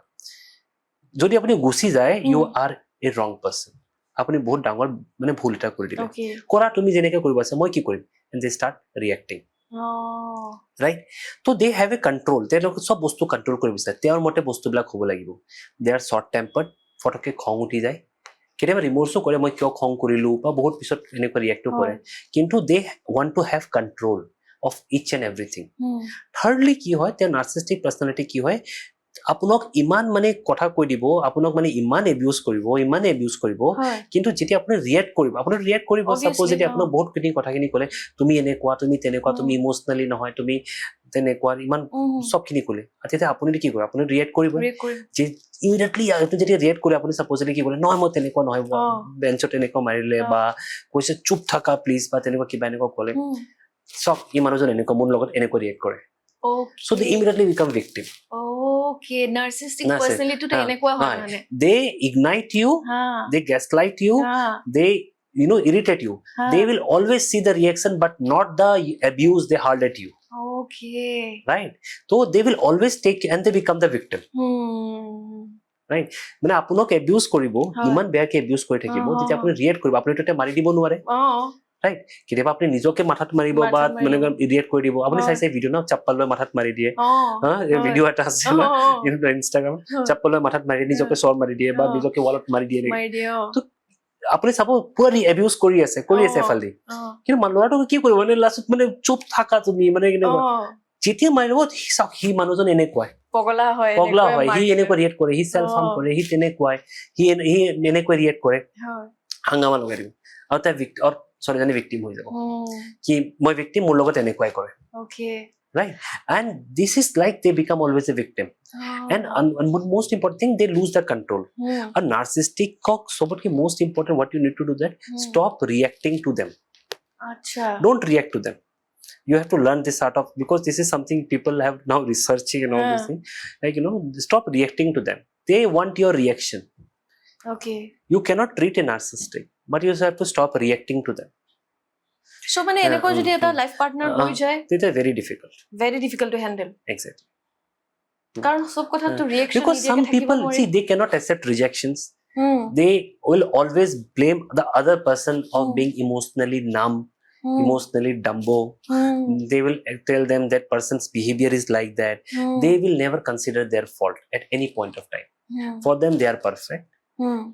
যদি আপুনি গুচি যায়, ইউ আৰ এ ৰং পাৰ্চন, আপুনি বহুত ডাঙৰ মানে ভুল এটা কৰি দিলে. কৰা তুমি যেনেকে কৰিব আছে, মই কি কৰিম, and they start reacting. Right? So they have a control. তেওঁলোকে সব বস্তু কন্ট্ৰোল কৰিব বিচাৰে, তেওঁৰ মতে বস্তুবিলাক হ'ব লাগিব. They are short tempered, ফটকে খং উঠি যায়, কেতিয়াবা ৰিমৰ্চো কৰে, মই কিয় খং কৰিলো, বা বহুত পিছত এনেকুৱা ৰিয়েক্টো কৰে. কিন্তু they want to have control of each and everything. Thirdly কি হয়, তেওঁৰ নাৰ্চিছিষ্টিক পাৰ্চনেলিটি কি হয়, আপোনাক ইমান মানে কথা কৈ দিব, আপোনাক মানে ইমান এবিউজ কৰিব, কিন্তু যেতিয়া আপুনি ৰিয়েক্ট কৰিব, সাপোজ যদি আপোনাক বহুত খিনি কথাখিনি ক'লে, তুমি এনেকুৱা, তুমি তেনেকুৱা, তুমি ইমোচনেলি নহয়, তুমি তেনেকুৱা, ইমান সবখিনি ক'লে, তেতিয়া আপুনি কি কৰিব, আপুনি ৰিয়েক্ট কৰিব, যে ইমিডিয়েটলি আপুনি যেতিয়া ৰিয়েক্ট কৰে, আপুনি সাপোজলি কি ক'লে, নহয় মই তেনেকুৱা নহয়, বেঞ্চত তেনেকুৱা মাৰিলে, বা কৈছে চুপ থাকা প্লিজ, বা তেনেকুৱা কিবা এনেকুৱা ক'লে, সব ই মানুহজন এনেকুৱা মোৰ লগত এনেকুৱা ৰিয়েক্ট কৰে. So they immediately become victim. Okay, narcissistic personality to enekwa hoy mane. They ignite you, they gaslight you, they irritate you. They will always see the reaction but not the abuse they hurled at you. Okay. Right? So they will always take and they become the victim. Right? মানে আপোনাক abuse কৰিব, ইমান বেয়াকে abuse কৰি থাকিব, যেতিয়া আপুনি react কৰিব, আপুনি তো মাৰি দিব নোৱাৰে. Right? কেতিয়াবা আপুনি নিজকে মাথাত মাৰিব বা মানে ৰিয়েক্ট কৰি দিব. আপুনি চাইছে ভিডিঅ' না, চাপ্পল লৈ মাথাত মাৰি দিয়ে, ভিডিঅ' এটা আছে না ইনষ্টাগ্ৰাম, চাপ্পল লৈ মাথাত মাৰি নিজকে চৰ মাৰি দিয়ে, বা নিজকে ৱালত মাৰি দিয়ে. আপুনি চাব পুৰা এবিউজ কৰি আছে এফালে, কিন্তু ল'ৰাটোক কি কৰিব, মানে লাষ্টত মানে চুপ থাকা তুমি, মানে যেতিয়া মাৰিব, সি মানুহজন এনেকুৱাই পগলা হয়, সি এনেকুৱা ৰিয়েক্ট কৰে, সি চেল্ফ হাৰ্ম কৰে, সি তেনেকুৱাই, সি এনেকুৱা ৰিয়েক্ট কৰে, হাংগামা লগাই দিব, আৰু তাৰ ছোৱালীজনী ভিক্টিম হৈ যাব, কি মই ভিক্টিম, মোৰ লগত এনেকুৱাই কৰে. Right? And this is like they become always a victim. And most important thing, they lose the control. A narcissistic sobotki most important, what you need to do that, stop reacting to them. Don't react to them. You have to learn this art of, because this is something people have now researching and all this thing, like stop reacting to them. They want your reaction. You cannot treat a narcissistic, but you have to stop reacting to them. So many eneko jodi eta life partner hoi jay, it is very difficult to handle. Exactly. Karon sob kotha to reaction, because some people see they cannot accept rejections. They will always blame the other person of being emotionally numb, emotionally dumbo. They will tell them that person's behavior is like that. They will never consider their fault at any point of time. For them, they are perfect.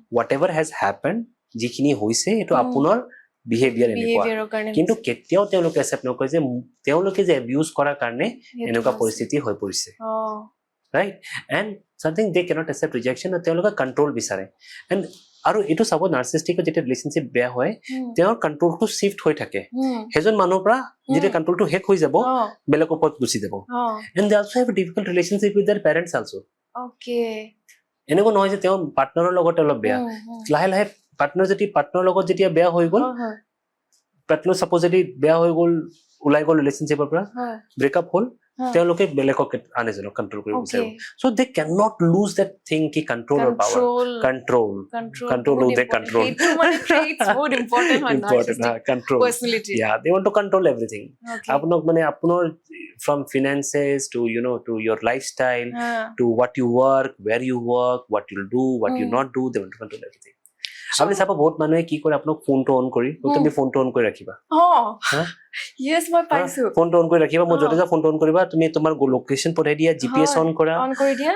Whatever has happened, যিখিনি হৈছে এটো আপোনাৰ behaviour এনেকুৱা কিন্তু কেতিয়াও তেওঁলোকে accept নকৰে যে তেওঁলোকে যে এবিউজ কৰাৰ কাৰণে এনেকুৱা পৰিস্থিতি হৈ পৰিছে right and something they cannot accept rejection তেওঁলোকে কন্ট্ৰোল বিচাৰে এণ্ড আৰু এটো সব নাৰ্সিষ্টিকৰ যেতিয়া ৰিলেশনশিপ বেয়া হয় তেওঁৰ কন্ট্ৰোলটো শিফট হৈ থাকে হেজন মানুহৰ পৰা যেতিয়া কন্ট্ৰোলটো হেক হৈ যাব বেলেগ ওপৰত গুচি যাব and they also have a difficult relationship with their parents also okay এনেকুৱা নহয় যে তেওঁ পাৰ্টনাৰৰ লগত অলপ বেয়া লাহে লাহে পাৰ্টনাৰৰ লগত যেতিয়া বেয়া হৈ গ'ল পাৰ্টনাৰ সাপোজ যদি বেয়া হৈ গ'ল ওলাই গ'ল ৰিলেশনশিপৰ পৰা ব্ৰেকআপ হ'ল তেওঁলোকে বেলেগক আনেজনক কন্ট্ৰোল কৰিব বিচাৰে so they can not lose that thing কি কন্ট্ৰোল অৰ পাৱাৰ কন্ট্ৰোল দে কন্ট্ৰোল এইটো মানে ট্ৰেটস বহুত ইম্পৰ্টেন্ট হয় control পাৰ্সনালিটি they want to control everything আপোনাক মানে আপোনাৰ from finances to to your lifestyle to what you work where you work what you'll do what you not do they want to control everything আপনি চাবা বহুত মানুহে কি কৰে আপোনাক ফোনটো অন কৰি তুমি ফোনটো অন কৰি ৰাখিবা yes মই পাইছো ফোনটো অন কৰি ৰাখিবা মই যতে যা ফোনটো অন কৰিবা তুমি তোমাৰ লোকেশন পঠাই দিয়া জিপিএস অন কৰি দিয়া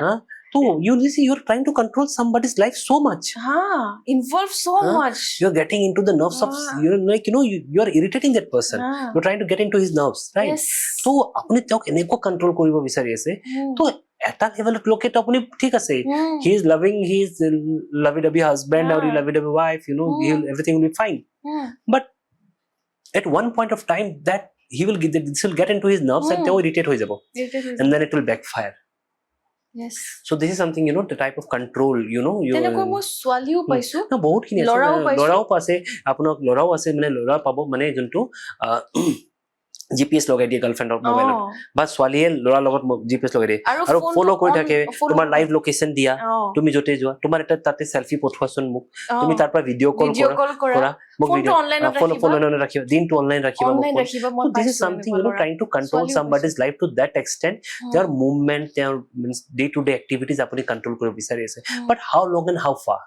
তো you see you're trying to control somebody's life so much involve so much you're getting into the nerves of you are irritating that person you're trying to get into his nerves right yes so apni tok eneko control কৰিব বিচাৰি আছে তো এটা লেভেলত লোকে তো আপুনি ঠিক আছে he is loving his lovey-dovey husband or lovey-dovey wife everything will be fine but at one point of time that this will get into his nerves and they will irritate হৈ যাব and then it will backfire yes so this is something the type of control তেনেকৈ মই ছোৱালীও পাইছো না বহুত খিনি আছে লৰাও পাছে আপোনাক লৰাও আছে মানে লৰা পাব মানে যোনটো জিপিএস লগাই দিয়ে গাৰ্লফ্ৰেণ্ডৰ মোবাইলত বা ছোৱালীয়ে লৰাৰ লগত জিপিএস লগাই দিয়ে আৰু ফলো কৰি থাকে তোমাৰ লাইভ লোকেশন দিয়া তুমি যতে যোৱা তোমাৰ এটা তাতে সেলফি পঠোৱাচোন মোক তুমি তাৰ পৰা ভিডিও কল কৰা মোক ভিডিও অনলাইন ৰাখিবা দিনটো অনলাইন ৰাখিবা this is something trying to control somebody's life to that extent their movement their day to day activities apuni control কৰিব বিচাৰি আছে but how long and how far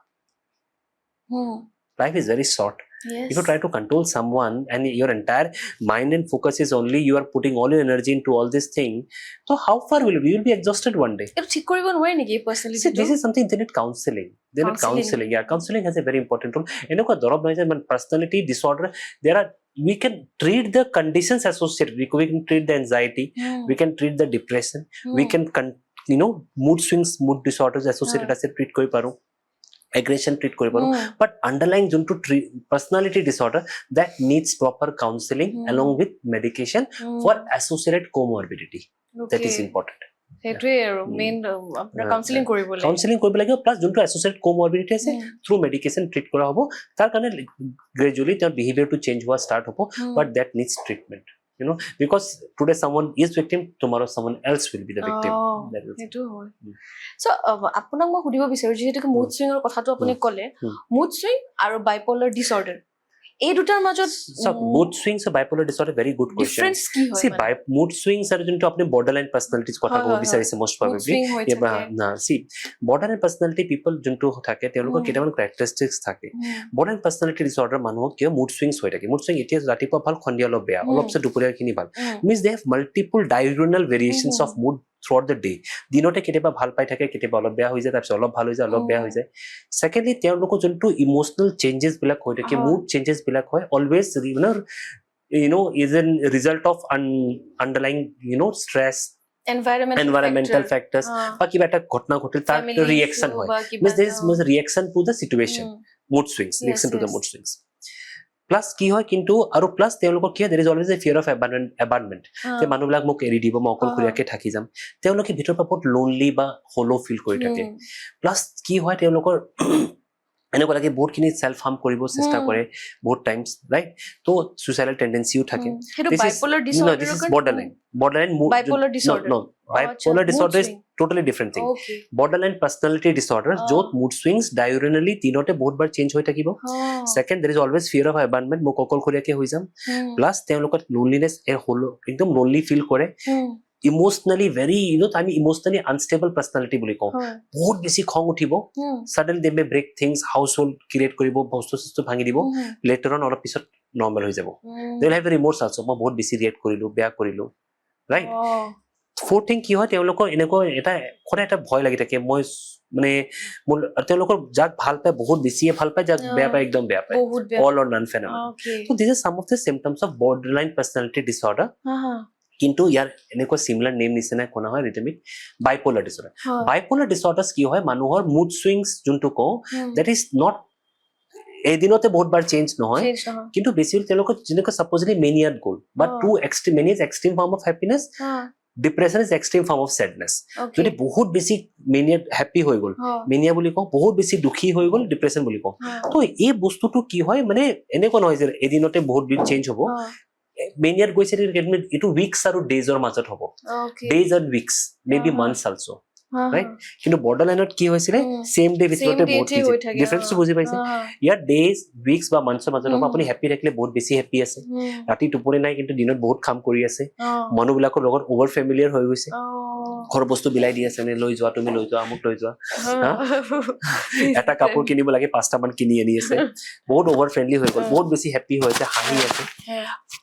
life is very short yes if you try to control someone and your entire mind and focus is only you are putting all your energy into all this thing so how far will you will be exhausted one day এটো ঠিক কৰিব নোৱাৰি নেকি পাৰ্সনালিটি this is something they need counseling yeah counseling has a very important role এনেকুৱা দৰব নহয় যে personality disorder there are we can treat the conditions associated we can treat the anxiety we can treat the depression we can mood swings mood disorders associated as treat koi paru aggression treat kori paru but underlying junto personality disorder that needs proper counseling along with medication for associated comorbidity that is important সেইটোৱে আৰু main আপোনাৰ counselling কৰিব লাগিব plus যোনটো associated কোমৰবিডিটি আছে through medication treat কৰা হ'ব তাৰ কাৰণে গ্ৰেজুৱেলি তাৰ বিহেভিয়াৰ টু চেঞ্জ হোৱা ষ্টাৰ্ট হ'ব but that needs treatment because today someone is victim tomorrow someone else will be the victim সেইটো হয় সো আপোনাক মই সুধিব বিচাৰো যেহেতু মুড সুইঙৰ কথাটো আপুনি ক'লে মুড সুইং আৰু বাইপোলাৰ ডিসঅৰ্ডাৰ এই দুটাৰ মাজত mood swings and bipolar disorder very good question difference কি হয় see mood swings are যোনটো আপুনি borderline personalities কথা ক'ব বিচাৰিছে most probably না see borderline personality people যোনটো থাকে তেওঁলোকৰ কেইটামান characteristics থাকে borderline personality disorder মানুহক কিয় mood swings হৈ থাকে mood swing এতিয়া ৰাতিপুৱা ভাল সন্ধিয়া অলপ বেয়া অলপছে দুপৰীয়া খিনি ভাল means they have multiple diurnal variations of mood throughout the day দিনতে কেতিয়াবা ভাল পাই থাকে কেতিয়াবা অলপ বেয়া হৈ যায় তাৰপিছত অলপ ভাল হৈ যায় অলপ বেয়া হৈ যায় সেকেন্ডলি তেওঁলোকৰ যোনটো ইমোশনাল চেঞ্জেস বিলাক হৈ থাকে মুড চেঞ্জেস বিলাক হয় always is a result of underlying stress environmental factors বা কিবা এটা ঘটনা ঘটিল তাৰ ৰিঅ্যাকশন হয় means there is reaction to the situation mood swings reaction to the mood swings plus কি হয় কিন্তু আৰু প্লাস তেওঁলোকৰ কি there is always a fear of abandonment যে মানুহবিলাক মোক এৰি দিব মই অকলশৰীয়াকে থাকি যাম তেওঁলোকে ভিতৰৰ পৰা বহুত lonely বা hollow feel কৰি থাকে প্লাস কি হয় তেওঁলোকৰ এনেকুৱা লাগে বহুত খিনি সেলফ হাৰ্ম কৰিব চেষ্টা কৰে বহুত টাইমস ৰাইট তো সুইসাইডাল টেন্ডেন্সিও থাকে সেইটো bipolar disorder this is borderline mood bipolar disorder no bipolar disorder is totally different thing borderline personality disorder jot mood swings diurnally tinote bahut bar change hoy thakibo second there is always fear of abandonment mo kokol khoriya ke hoi jam plus teolokot loneliness e holo ekdom lonely feel kore emotionally very আমি emotionally unstable personality বুলি কওঁ হয় বহুত বেছি খং উঠিব suddenly they may break things household create কৰিব বস্তু ভাঙি দিব later on অলপ পিছত normal হৈ যাব they will have remorse also মই বহুত বেছি react কৰিলো বেয়া কৰিলো right fourth thing কি হয় তেওঁলোকৰ এনেকৈ এটা সদায় এটা ভয় লাগি থাকে মই মানে তেওঁলোকৰ যাক ভাল পায় বহুত বেছিয়ে ভাল পায় যাক বেয়া পায় একদম বেয়া পায় all or none phenomenon so these are some of the symptoms of borderline personality disorder কিন্তু ইয়াৰ এনেকুৱা সিমিলাৰ নেম নিচিনা কোনা হয় ৰিথমিক বাইপোলাৰ ডিসঅৰ্ডাৰ বাইপোলাৰ ডিসঅৰ্ডাৰস কি হয় মানুহৰ মুড সুইংস যোনটো কওঁ দ্যাট ইজ নট এদিনতে বহুতবাৰ চেঞ্জ নহয় কিন্তু বেছিভাগ তেওঁলোকৰ যেনেকৈ সাপোজলি মেনিয়াত গ'ল বা to extreme mania is extreme form of happiness depression is extreme form of sadness যদি বহুত বেছি মেনিয়াত হ্যাপি হৈ গ'ল মেনিয়া বুলি কওঁ বহুত বেছি দুখী হৈ গ'ল ডিপ্ৰেছন বুলি কওঁ তো এই বস্তুটো কি হয় মানে এনেকুৱা নহয় যে এদিনতে বহুত চেঞ্জ হ'ব মেনিয়াত গৈছে এইটো উইকস আৰু ডেজৰ মাজত হ'ব days and weeks may be months also right কিন্তু বৰ্ডাৰলাইনত কি হৈছিলে সেম ডে ভিতৰতে বহুত ডিফাৰেন্সটো বুজি পাইছে ইয়াৰ ডেজ উইকস বা মান্থছৰ মাজত হ'ব আপুনি হ্যাপি থাকিলে বহুত বেছি হ্যাপি আছে ৰাতি টোপনি নাই কিন্তু দিনত বহুত কাম কৰি আছে মানুহবিলাকৰ লগত ওভাৰ ফেমিলিয়াৰ হৈ গৈছে ঘৰ বস্তু বিলাই দি আছে লৈ যোৱা তুমি লৈ যোৱা আমুক লৈ যোৱা এটা কাপোৰ কিনিব লাগে 5টা মান কিনি আনি আছে বহুত ওভাৰ ফ্ৰেন্ডলি হৈ গ'ল বহুত বেছি হ্যাপি হৈছে হাঁহি আছে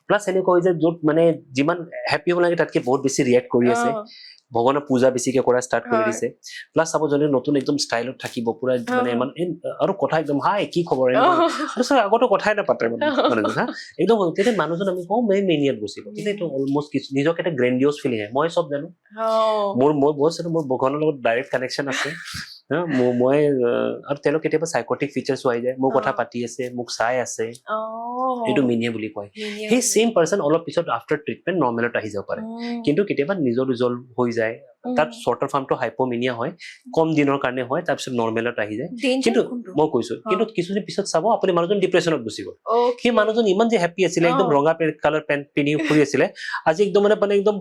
প্লাস এনেকুৱা হৈ যায় য'ত মানে যিমান হ্যাপি হ'ব লাগে তাতকে বহুত বেছি ৰিয়েক্ট কৰি আছে ভগৱানৰ পূজা বেছিকে কৰা ষ্টাৰ্ট কৰি দিছে প্লাস চাব জনে নতুন একদম ষ্টাইলত থাকিব পুৰা মানে আৰু কথা একদম হাই কি খবৰ আগতো কথাই নাপাতে মানে একদম তেতিয়া মানুহজন আমি কওঁ মেনিয়াত গুচি গ'ল কিন্তু এইটো অলমষ্ট নিজকে এটা গ্ৰেণ্ডিয়ছ ফিলিং হয় মই চব জানো মোৰ ভগৱানৰ লগত ডাইৰেক্ট কানেকশ্যন আছে মই আৰু তেওঁলোক কেতিয়াবা সাইকটিক ফিচাৰ্ছ আহি যায় মোৰ কথা পাতি আছে মোক চাই আছে এইটো মেনিয়া বুলি কয় সেই সেম পাৰ্সন অলপ পিছত আফটাৰ ট্ৰিটমেণ্ট নৰ্মেলত আহি যাব পাৰে কিন্তু কেতিয়াবা নিজৰ ৰিজল্ভ হৈ যায় তাত শৰ্টাৰ ফৰ্মটো হাইপোমেনিয়া হয় কম দিনৰ কাৰণে হয় তাৰপিছত নৰ্মেলত আহি যায় কিন্তু মই কৈছো কিন্তু কিছুদিন পিছত চাব আপুনি মানুহজন ডিপ্ৰেছনত গুচি গ'ল সেই মানুহজন ইমান যে হেপী আছিলে একদম ৰঙা কালাৰ পেণ্ট পিন্ধি ফুৰি আছিলে আজি একদম মানে একদম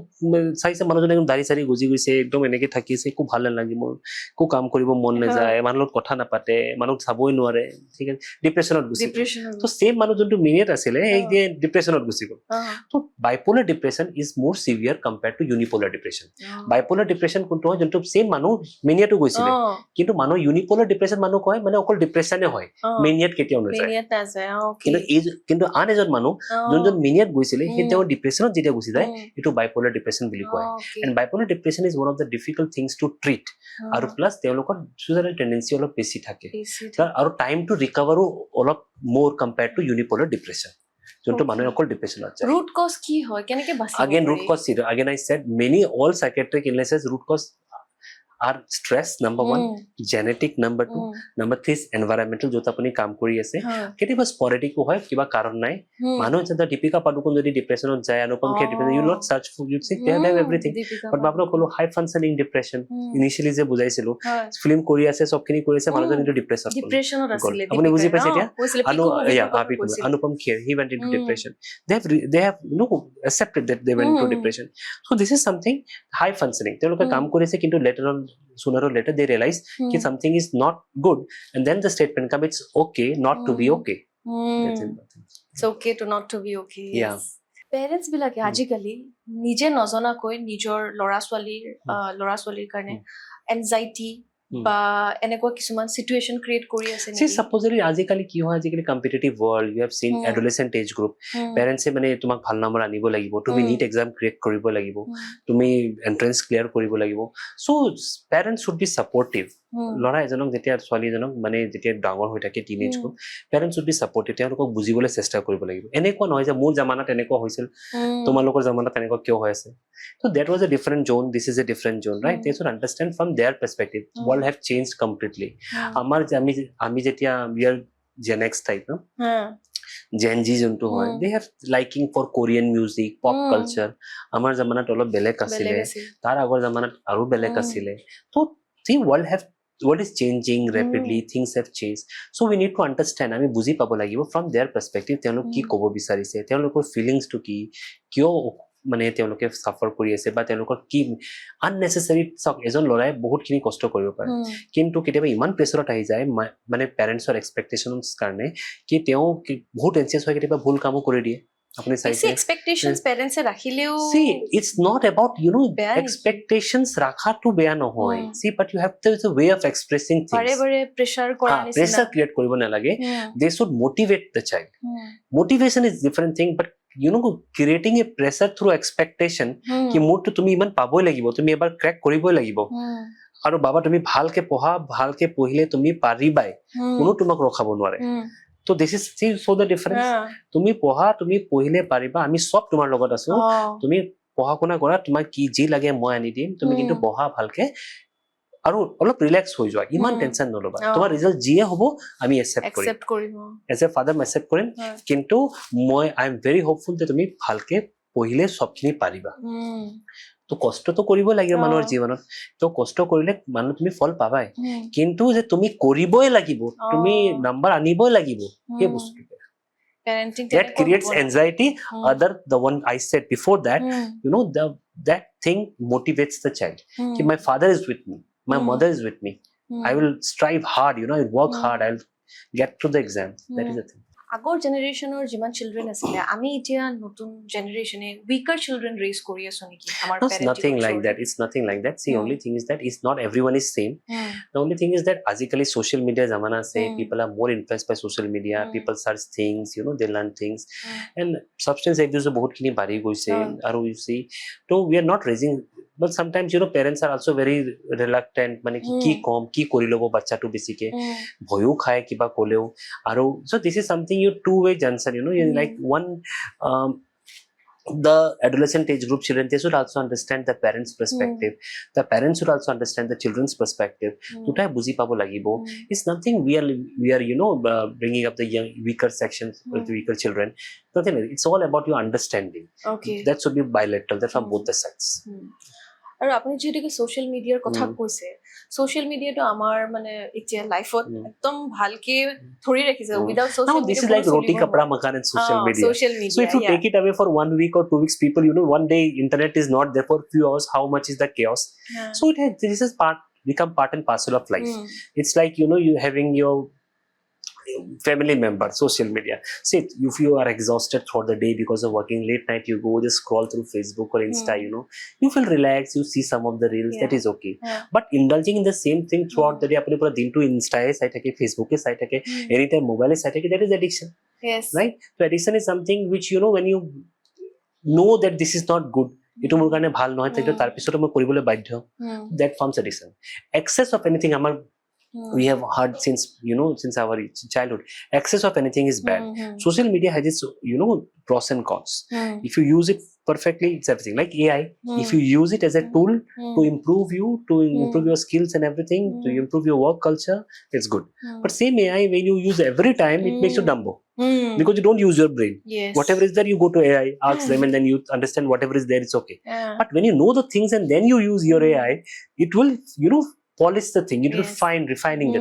চাইছে মানুহজন একদম দাড়ি চাৰি গুজি গৈছে একদম এনেকে থাকিছে একো ভাল নালাগে মোৰ একো কাম কৰিব মন নাযায় মানুহৰ লগত কথা নাপাতে মানুহক চাবই নোৱাৰে ঠিক আছে ডিপ্ৰেছনত গুচি তো সেম মানুহ যোনটো মেনিয়াত আছিলে এই যে ডিপ্ৰেছনত গুচি গ'ল তো bipolar depression is more severe compared to unipolar depression bipolar depression কোনটো হয় যোনটো সেম মানুহ মেনিয়াটো গৈছিলে কিন্তু মানুহ ইউনিপোলাৰ ডিপ্ৰেছন মানুহ কয় মানে অকল ডিপ্ৰেছনে হয় মেনিয়াত কেতিয়াও নাযায় কিন্তু আন এজন মানুহ যোনজন মেনিয়াত গৈছিলে সেই তেওঁৰ ডিপ্ৰেছনত যেতিয়া গুচি যায় এইটো বাইপোলাৰ ডিপ্ৰেছন বুলি কয় and bipolar depression is one of the difficult things to treat আৰু প্লাছ তেওঁলোকৰ সুইচাইডাল টেন্ডেন্সি অলপ বেছি থাকে আৰু টাইম টু ৰিকভাৰো অলপ মোৰ কম্পেয়াৰ্ড টু ইউনিপোলাৰ ডিপ্ৰেছন যোনটো মানুহে অকল ডিপ্ৰেছনত যায় root cause কি হয় কেনেকে বাচিব again root cause again I said many all psychiatric illnesses root cause are stress number 1 genetic number 2 number 3 is environmental যত আপুনি কাম কৰি আছে কেতিয়াবা স্পৰেডিক হয় কিবা কাৰণ নাই মানুহ যেটা দীপিকা পাডুকোন যদি ডিপ্ৰেছনত যায় অনুপম খেৰ depression you not search for you see they have everything but Bablu কলো high functioning depression initially যে বুজাইছিলো ফিল্ম কৰি আছে সবখিনি কৰি আছে মানুহজন ইনটু ডিপ্ৰেছনত আছিলে আপুনি বুজি পাইছে এতিয়া অনুপম খেৰ he went into depression they have accepted that they went into depression so this is something high functioning তেওঁলোকে কাম কৰিছে কিন্তু later on sooner or later they realize that something is not good and then the statement comes it's okay not to be okay that's important it's okay to not to be okay yeah parents বিলাকে আজিকালি নিজে নজনাকৈ নিজৰ ল'ৰা ছোৱালীৰ কাৰণে anxiety বা এনেকুৱা কিছুমান সিচুৱেশন ক্ৰিয়েট কৰি আছে নেকি সাপোজলি আজিকালি কি হয় আজিকালি competitive world you have seen adolescent age group পেৰেন্টসে মানে তোমাক ভাল নম্বৰ আনিব লাগিব তুমি নীট এক্সাম ক্ৰেক কৰিব লাগিব তুমি এন্ট্ৰেন্স ক্লিয়াৰ কৰিব লাগিব সো পেৰেন্টস শুড বি সাপোৰ্টিভ ল'ৰা এজনক যেতিয়া ছোৱালী এজনক মানে যেতিয়া ডাঙৰ হৈ থাকে টিনেজ গ্ৰুপ পেৰেন্টস শুড বি সাপোৰ্টিভ তেওঁলোকক বুজিবলৈ চেষ্টা কৰিব লাগিব এনেকুৱা নহয় যে মোৰ জামানাত এনেকুৱা হৈছিল তোমালোকৰ জামানাত এনেকুৱা কিয় হৈ আছে so that was a different zone this is a different zone right they should understand from their perspective world have changed completely amar ami jetia we are gen x type no gen z jonto hoy they have liking for korean music pop culture amar zamanat olo belek asile tar agor zamanat aru belek asile so the world is changing rapidly things have changed so we need to understand ami buji pabo lagibo from their perspective তেওঁলোক কি কব বিচাৰিছে তেওঁলোকৰ feelings two কি কিয় মানে তেওঁলোকে সাফাৰ কৰি আছে বা তেওঁলোকৰ কি আননেসেসাৰি সক এজন লৰাই বহুতখিনি কষ্ট কৰিব পাৰে কিন্তু কেতিয়াবা ইমান প্ৰেছাৰত আহি যায় মানে পেৰেন্টছৰ এক্সপেক্টেশনছ কাৰণে কি তেওঁ বহুত এনচিয়াছ হয় কেতিয়াবা ভুল কামো কৰি দিয়ে আপুনি বেছি চাইছে এক্সপেক্টেশনছ পেৰেণ্টছে ৰাখিলেও see it's not about বেয়া নেকি? expectations ৰাখাটো বেয়া নহয় see but you have to there's a way of expressing বাৰে things বাৰে প্ৰেছাৰ কৰা নিচিনা pressure create কৰিব নালাগে হুম, they should motivate the child hmm, motivation is different thing but creating a pressure through expectation হুম, কি মোৰটো তুমি ইমান পাবই লাগিব তুমি এবাৰ ক্ৰেক কৰিবই লাগিব হুম, আৰু বাবা তুমি ভালকে পঢ়া ভালকে পঢ়িলে তুমি পাৰিবাই হুম, কোনো তোমাক ৰখাব নোৱাৰে হুম, তো this is see so the difference হা, তুমি পঢ়া তুমি পঢ়িলে পাৰিবা আমি সব তোমাৰ লগত আছো অ, তুমি পঢ়া শুনা কৰা তোমাক কি যি লাগে মই আনি দিম তুমি কিন্তু পঢ়া ভালকে আৰু অলপ ৰিলেক্স হৈ যোৱা ইমান টেনচন নলবা তোমাৰ ৰিজাল্ট যিয়ে হ'ব আমি একচেপ্ট কৰিম একচেপ্ট কৰিব এজ এ ফাদাৰ মই একচেপ্ট কৰিম হয়। কিন্তু মই আই এম ভেৰি হোপফুল যে তুমি ভালকে পঢ়িলে সবখিনি পাৰিবা হুম, তো কষ্টটো কৰিব লাগিব অ। মানুহৰ জীৱনত তো কষ্ট কৰিলে মানুহ তুমি ফল পাবাই হুম, কিন্তু যে তুমি কৰিবই লাগিব অ। তুমি নাম্বাৰ আনিবই লাগিব সেই হুম, বস্তু parenting that তেনেকুৱা creates হ'ব নালাগে। anxiety hmm, other the one I said before that hmm, that thing motivates the child হুম, कि my father is with me my Hmm. mother is with me hmm, I will strive hard I will work Hmm. hard I'll get to the exam that is Hmm. the thing আগৰ জেনেৰেশ্যনৰ যিমান children আছিলে আমি এতিয়া নতুন জেনেৰেশ্যনে weaker children raise কৰি আছো নেকি আমাৰ it's nothing like that it's nothing like that see Hmm. only thing is that it's not everyone is same the only thing is that আজিকালি social media zamana se Hmm. people are more influenced by social media Hmm. people search things they learn things and substance abuse bahut kini bari goise Hmm. aru you see so we are not raising but sometimes parents are also very reluctant মানে কি কম কি কৰি লব বাচ্চাটো বেছিকে ভয়ও খায় কিবা কলেও আৰু so this is something you two way johnson like one the adolescent age group children they should also understand the parents perspective the parents should also understand the children's perspective দুটাই বুজি পাব লাগিব it's nothing we are bringing up the young weaker sections with the weaker children nothing like that. It's all about your understanding Okay. that should be bilateral that from both the sides আৰু আপুনি যিহেতুকে social মিডিয়াৰ কথা কৈছে social মিডিয়াটো আমাৰ মানে এতিয়া লাইফত একদম ভালকে ধৰি ৰাখিছে without now social this is like roti kapra makan and social media social so media if you take it away for 1 week or 2 weeks people one day internet is not there for few hours how much is the chaos so this is become part and parcel of life it's like you having your family member social media see if you are exhausted throughout the day because of working late night you go just scroll through Facebook or Insta you feel relaxed you see some of the reels that is okay but indulging in the same thing throughout the day apni pura din to Insta e sai thake Facebook e sai thake anytime mobile e sai thake that is addiction yes right so addiction is something which when you know that this is not good etu mor karone bhal nohoy teto tar pisote moi koribole badhyo that forms addiction excess of anything amar we have heard since our childhood excess of anything is bad social media has its pros and cons if you use it perfectly it's everything like AI if you use it as a tool to improve you to improve your skills and everything to improve your work culture it's good but same AI when you use every time it makes you dumbo because you don't use your brain yes whatever is there you go to AI ask them and then you understand whatever is there it's okay but when you know the things and then you use your AI it will polish the thing it will refining the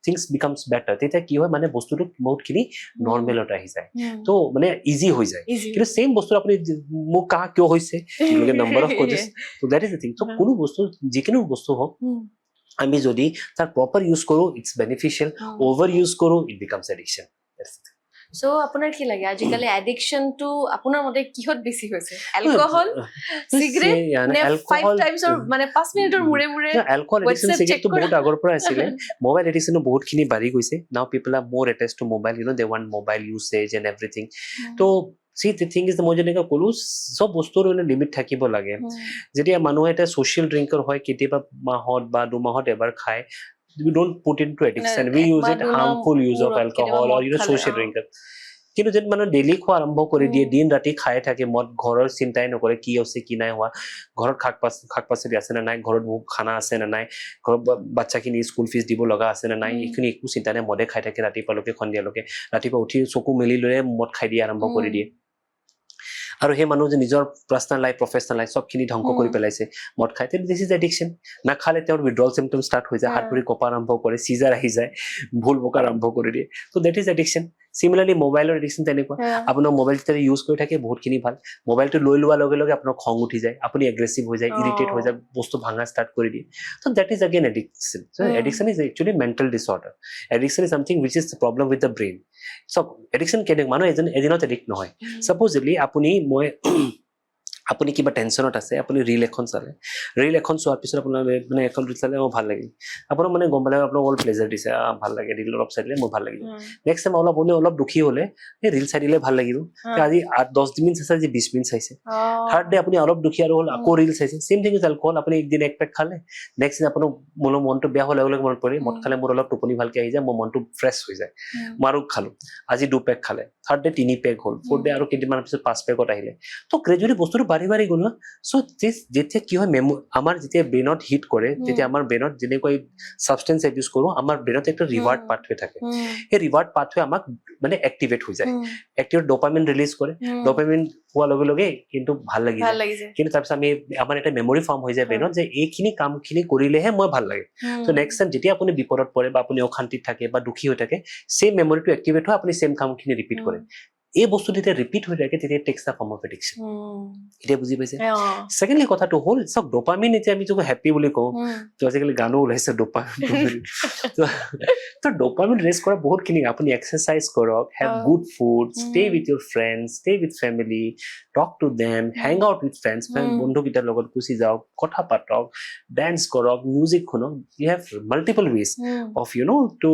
things becomes better তেতিয়া কি হয় মানে বস্তুটো বহুতখিনি নরমালত আহি যায় তো মানে ইজি হৈ যায় কিন্তু সেম বস্তু আপুনি মোক কাহ কিয় হৈছে লোকে নাম্বার অফ কোজেস তো দ্যাট ইজ দ্য থিং তো কোনো বস্তু যিকোনো বস্তু হোক আমি যদি তার প্রপার ইউজ করো ইটস বেনিফিশিয়াল ওভার ইউজ করো ইট বিকামস এডিকশন সো আপোনাৰ কি লাগে আজিকালি এডিকশনটো আপোনাৰ মতে কিহত বেছি হৈছে এলকহল সিগাৰেট নে 5 টাইমছ অৰ মানে 5 মিনিটৰ মুৰে মুৰে এলকহল এডিকশন সিগাৰেটটো বহুত আগৰ পৰা আছিলে মোবাইল এডিকশনটো বহুতখিনি বাঢ়ি গৈছে now people are more attached to mobile they want mobile usage and everything তো see the thing is the মই যেনেকৈ কলো সব বস্তুৰ লিমিট থাকিব লাগে যেতিয়া মানুহ এটা সোশ্যাল ড্ৰিংকাৰ হয় কেতিয়াবা মাহত বা দুমাহত এবাৰ খায় we don't put into addiction we use it harmful use of alcohol or social drinker কিন্তু যেন মানে ডেইলি খোৱা আৰম্ভ কৰি দিয়ে দিন ৰাতি খাই থাকে মদ ঘৰৰ চিন্তাই নকৰে কি আছে কি নাই হোৱা ঘৰত শাক পাচলি আছে না নাই ঘৰত বহুত খানা আছে না নাই ঘৰত বাচ্চাখিনি স্কুল ফিজ দিব লগা আছে না নাই এইখিনি একো চিন্তা নাই মদে খাই থাকে ৰাতিপুৱালৈকে সন্ধিয়ালৈকে ৰাতিপুৱা উঠি চকু মেলি লৈ মদ খাই দিয়ে আৰম্ভ কৰি দিয়ে আৰু সেই মানুহ যে নিজৰ পাৰ্সোনাল লাইফ প্ৰফেশনাল লাইফ সবখিনি ধ্বংস কৰি পেলাইছে মদ খাই দিস ইজ এডিকশন না খালে তেওঁৰ উইথড্ৰল সিম্পটম স্টাৰ্ট হৈ যায় হাত ভৰি কঁপা আৰম্ভ কৰে সিজাৰ আহি যায় ভুল বকা আৰম্ভ কৰি দিয়ে তো দ্যাট ইজ এডিকশন সিমিলাৰলি মোবাইলৰ এডিকশন তেনেকুৱা আপোনাৰ মোবাইল যেতিয়া ইউজ কৰি থাকে বহুতখিনি ভাল মোবাইলটো লৈ লোৱাৰ লগে লগে আপোনাৰ খং উঠি যায় আপুনি এগ্ৰেছিভ হৈ যায় ইৰিটেট হৈ যায় বস্তু ভাঙা ষ্টাৰ্ট কৰি দিয়ে তো that is again addiction so addiction is actually mental disorder addiction is something which is the problem with the brain চব এডিকশ্যন কেনেকৈ মানুহ এদিনত এডিক্ট নহয় ছাপ'জলি আপুনি কিবা টেনশ্যনত আছে আপুনি ৰীল এখন চালে ৰীল এখন চোৱাৰ পিছত আপোনাৰ মানে এখন ৰীল চালে ভাল লাগিল আপোনাৰ মানে গম পালে আপোনাক অল প্লেজাৰ দিছে ভাল লাগে ৰীল অলপ চাই দিলে মোৰ ভাল লাগিল নেক্সট টাইম অলপ দুখী হ'লে এই ৰীল চাই দিলে ভাল লাগিব আজি 10 মিনিট চাইছে আজি 20 মিনিট চাইছে থাৰ্ড ডে আপুনি অলপ দুখী আৰু হ'ল আকৌ ৰীল চাইছে চেম থিং ইজ এলকহল আপুনি একদিন এক পেক খালে নেক্সট দিন আপোনাৰ মনটো বেয়া হ'লে মনত পৰে মদ খালে মোৰ অলপ টোপনি ভালকে আহি যায় মোৰ মনটো ফ্ৰেছ হৈ যায় মই আৰু খালো আজি 2 পেক খালে থাৰ্ড ডে 3 পেক হ'ল ফ'ৰ্থ ডে আৰু কেইদিনমানৰ পিছত 5 পেকত আহিলে তো গ্ৰেজুৱেলি বস্তুটো বাঢ়ি গ'ল না চ' যেতিয়া কি হয় আমাৰ যেতিয়া ব্ৰেইনত হিট কৰে তেতিয়া আমাৰ ব্ৰেইনত যেনেকৈ ছাবষ্টেন্স ইউজ কৰোঁ আমাৰ ব্ৰেইনত একটা ৰিৱাৰ্ড পাথৱে থাকে সেই ৰিৱাৰ্ড পাথৱে আমাক মানে এক্টিভেট হৈ যায় এক্টিভেট ডপামিন ৰিলিজ কৰে ডপামিন হোৱাৰ লগে লগে কিন্তু ভাল লাগি যায় কিন্তু তাৰপিছত আমাৰ এটা মেমৰি ফৰ্ম হৈ যায় ব্ৰেইনত যে এইখিনি কামখিনি কৰিলেহে মই ভাল লাগে চ' নেক্সট টাইম যেতিয়া আপুনি বিপদত পৰে বা আপুনি অশান্তিত থাকে বা দুখী হৈ থাকে চেম মেমৰিটো এক্টিভেট হয় আপুনি চেম কামখিনি ৰিপিট কৰে এই বস্তুটো যেতিয়া ৰিপিট হৈ থাকে তেতিয়া takes the form of addiction এতিয়া বুজি পাইছে ছেকেণ্ডলি কথাটো হ'ল চাওক ডপামিন এতিয়া আমি যদি হেপ্পী বুলি কওঁ তো আজিকালি গানো ওলাইছে ডপামিন তো ডপামিন ৰেজ কৰা বহুতখিনি আপুনি এক্সাৰচাইজ কৰক have good food stay with your friends stay with family talk to them hang out with friends বন্ধুকেইটাৰ লগত গুচি যাওক কথা পাতক ডেন্স কৰক মিউজিক শুনক you have multiple ways of to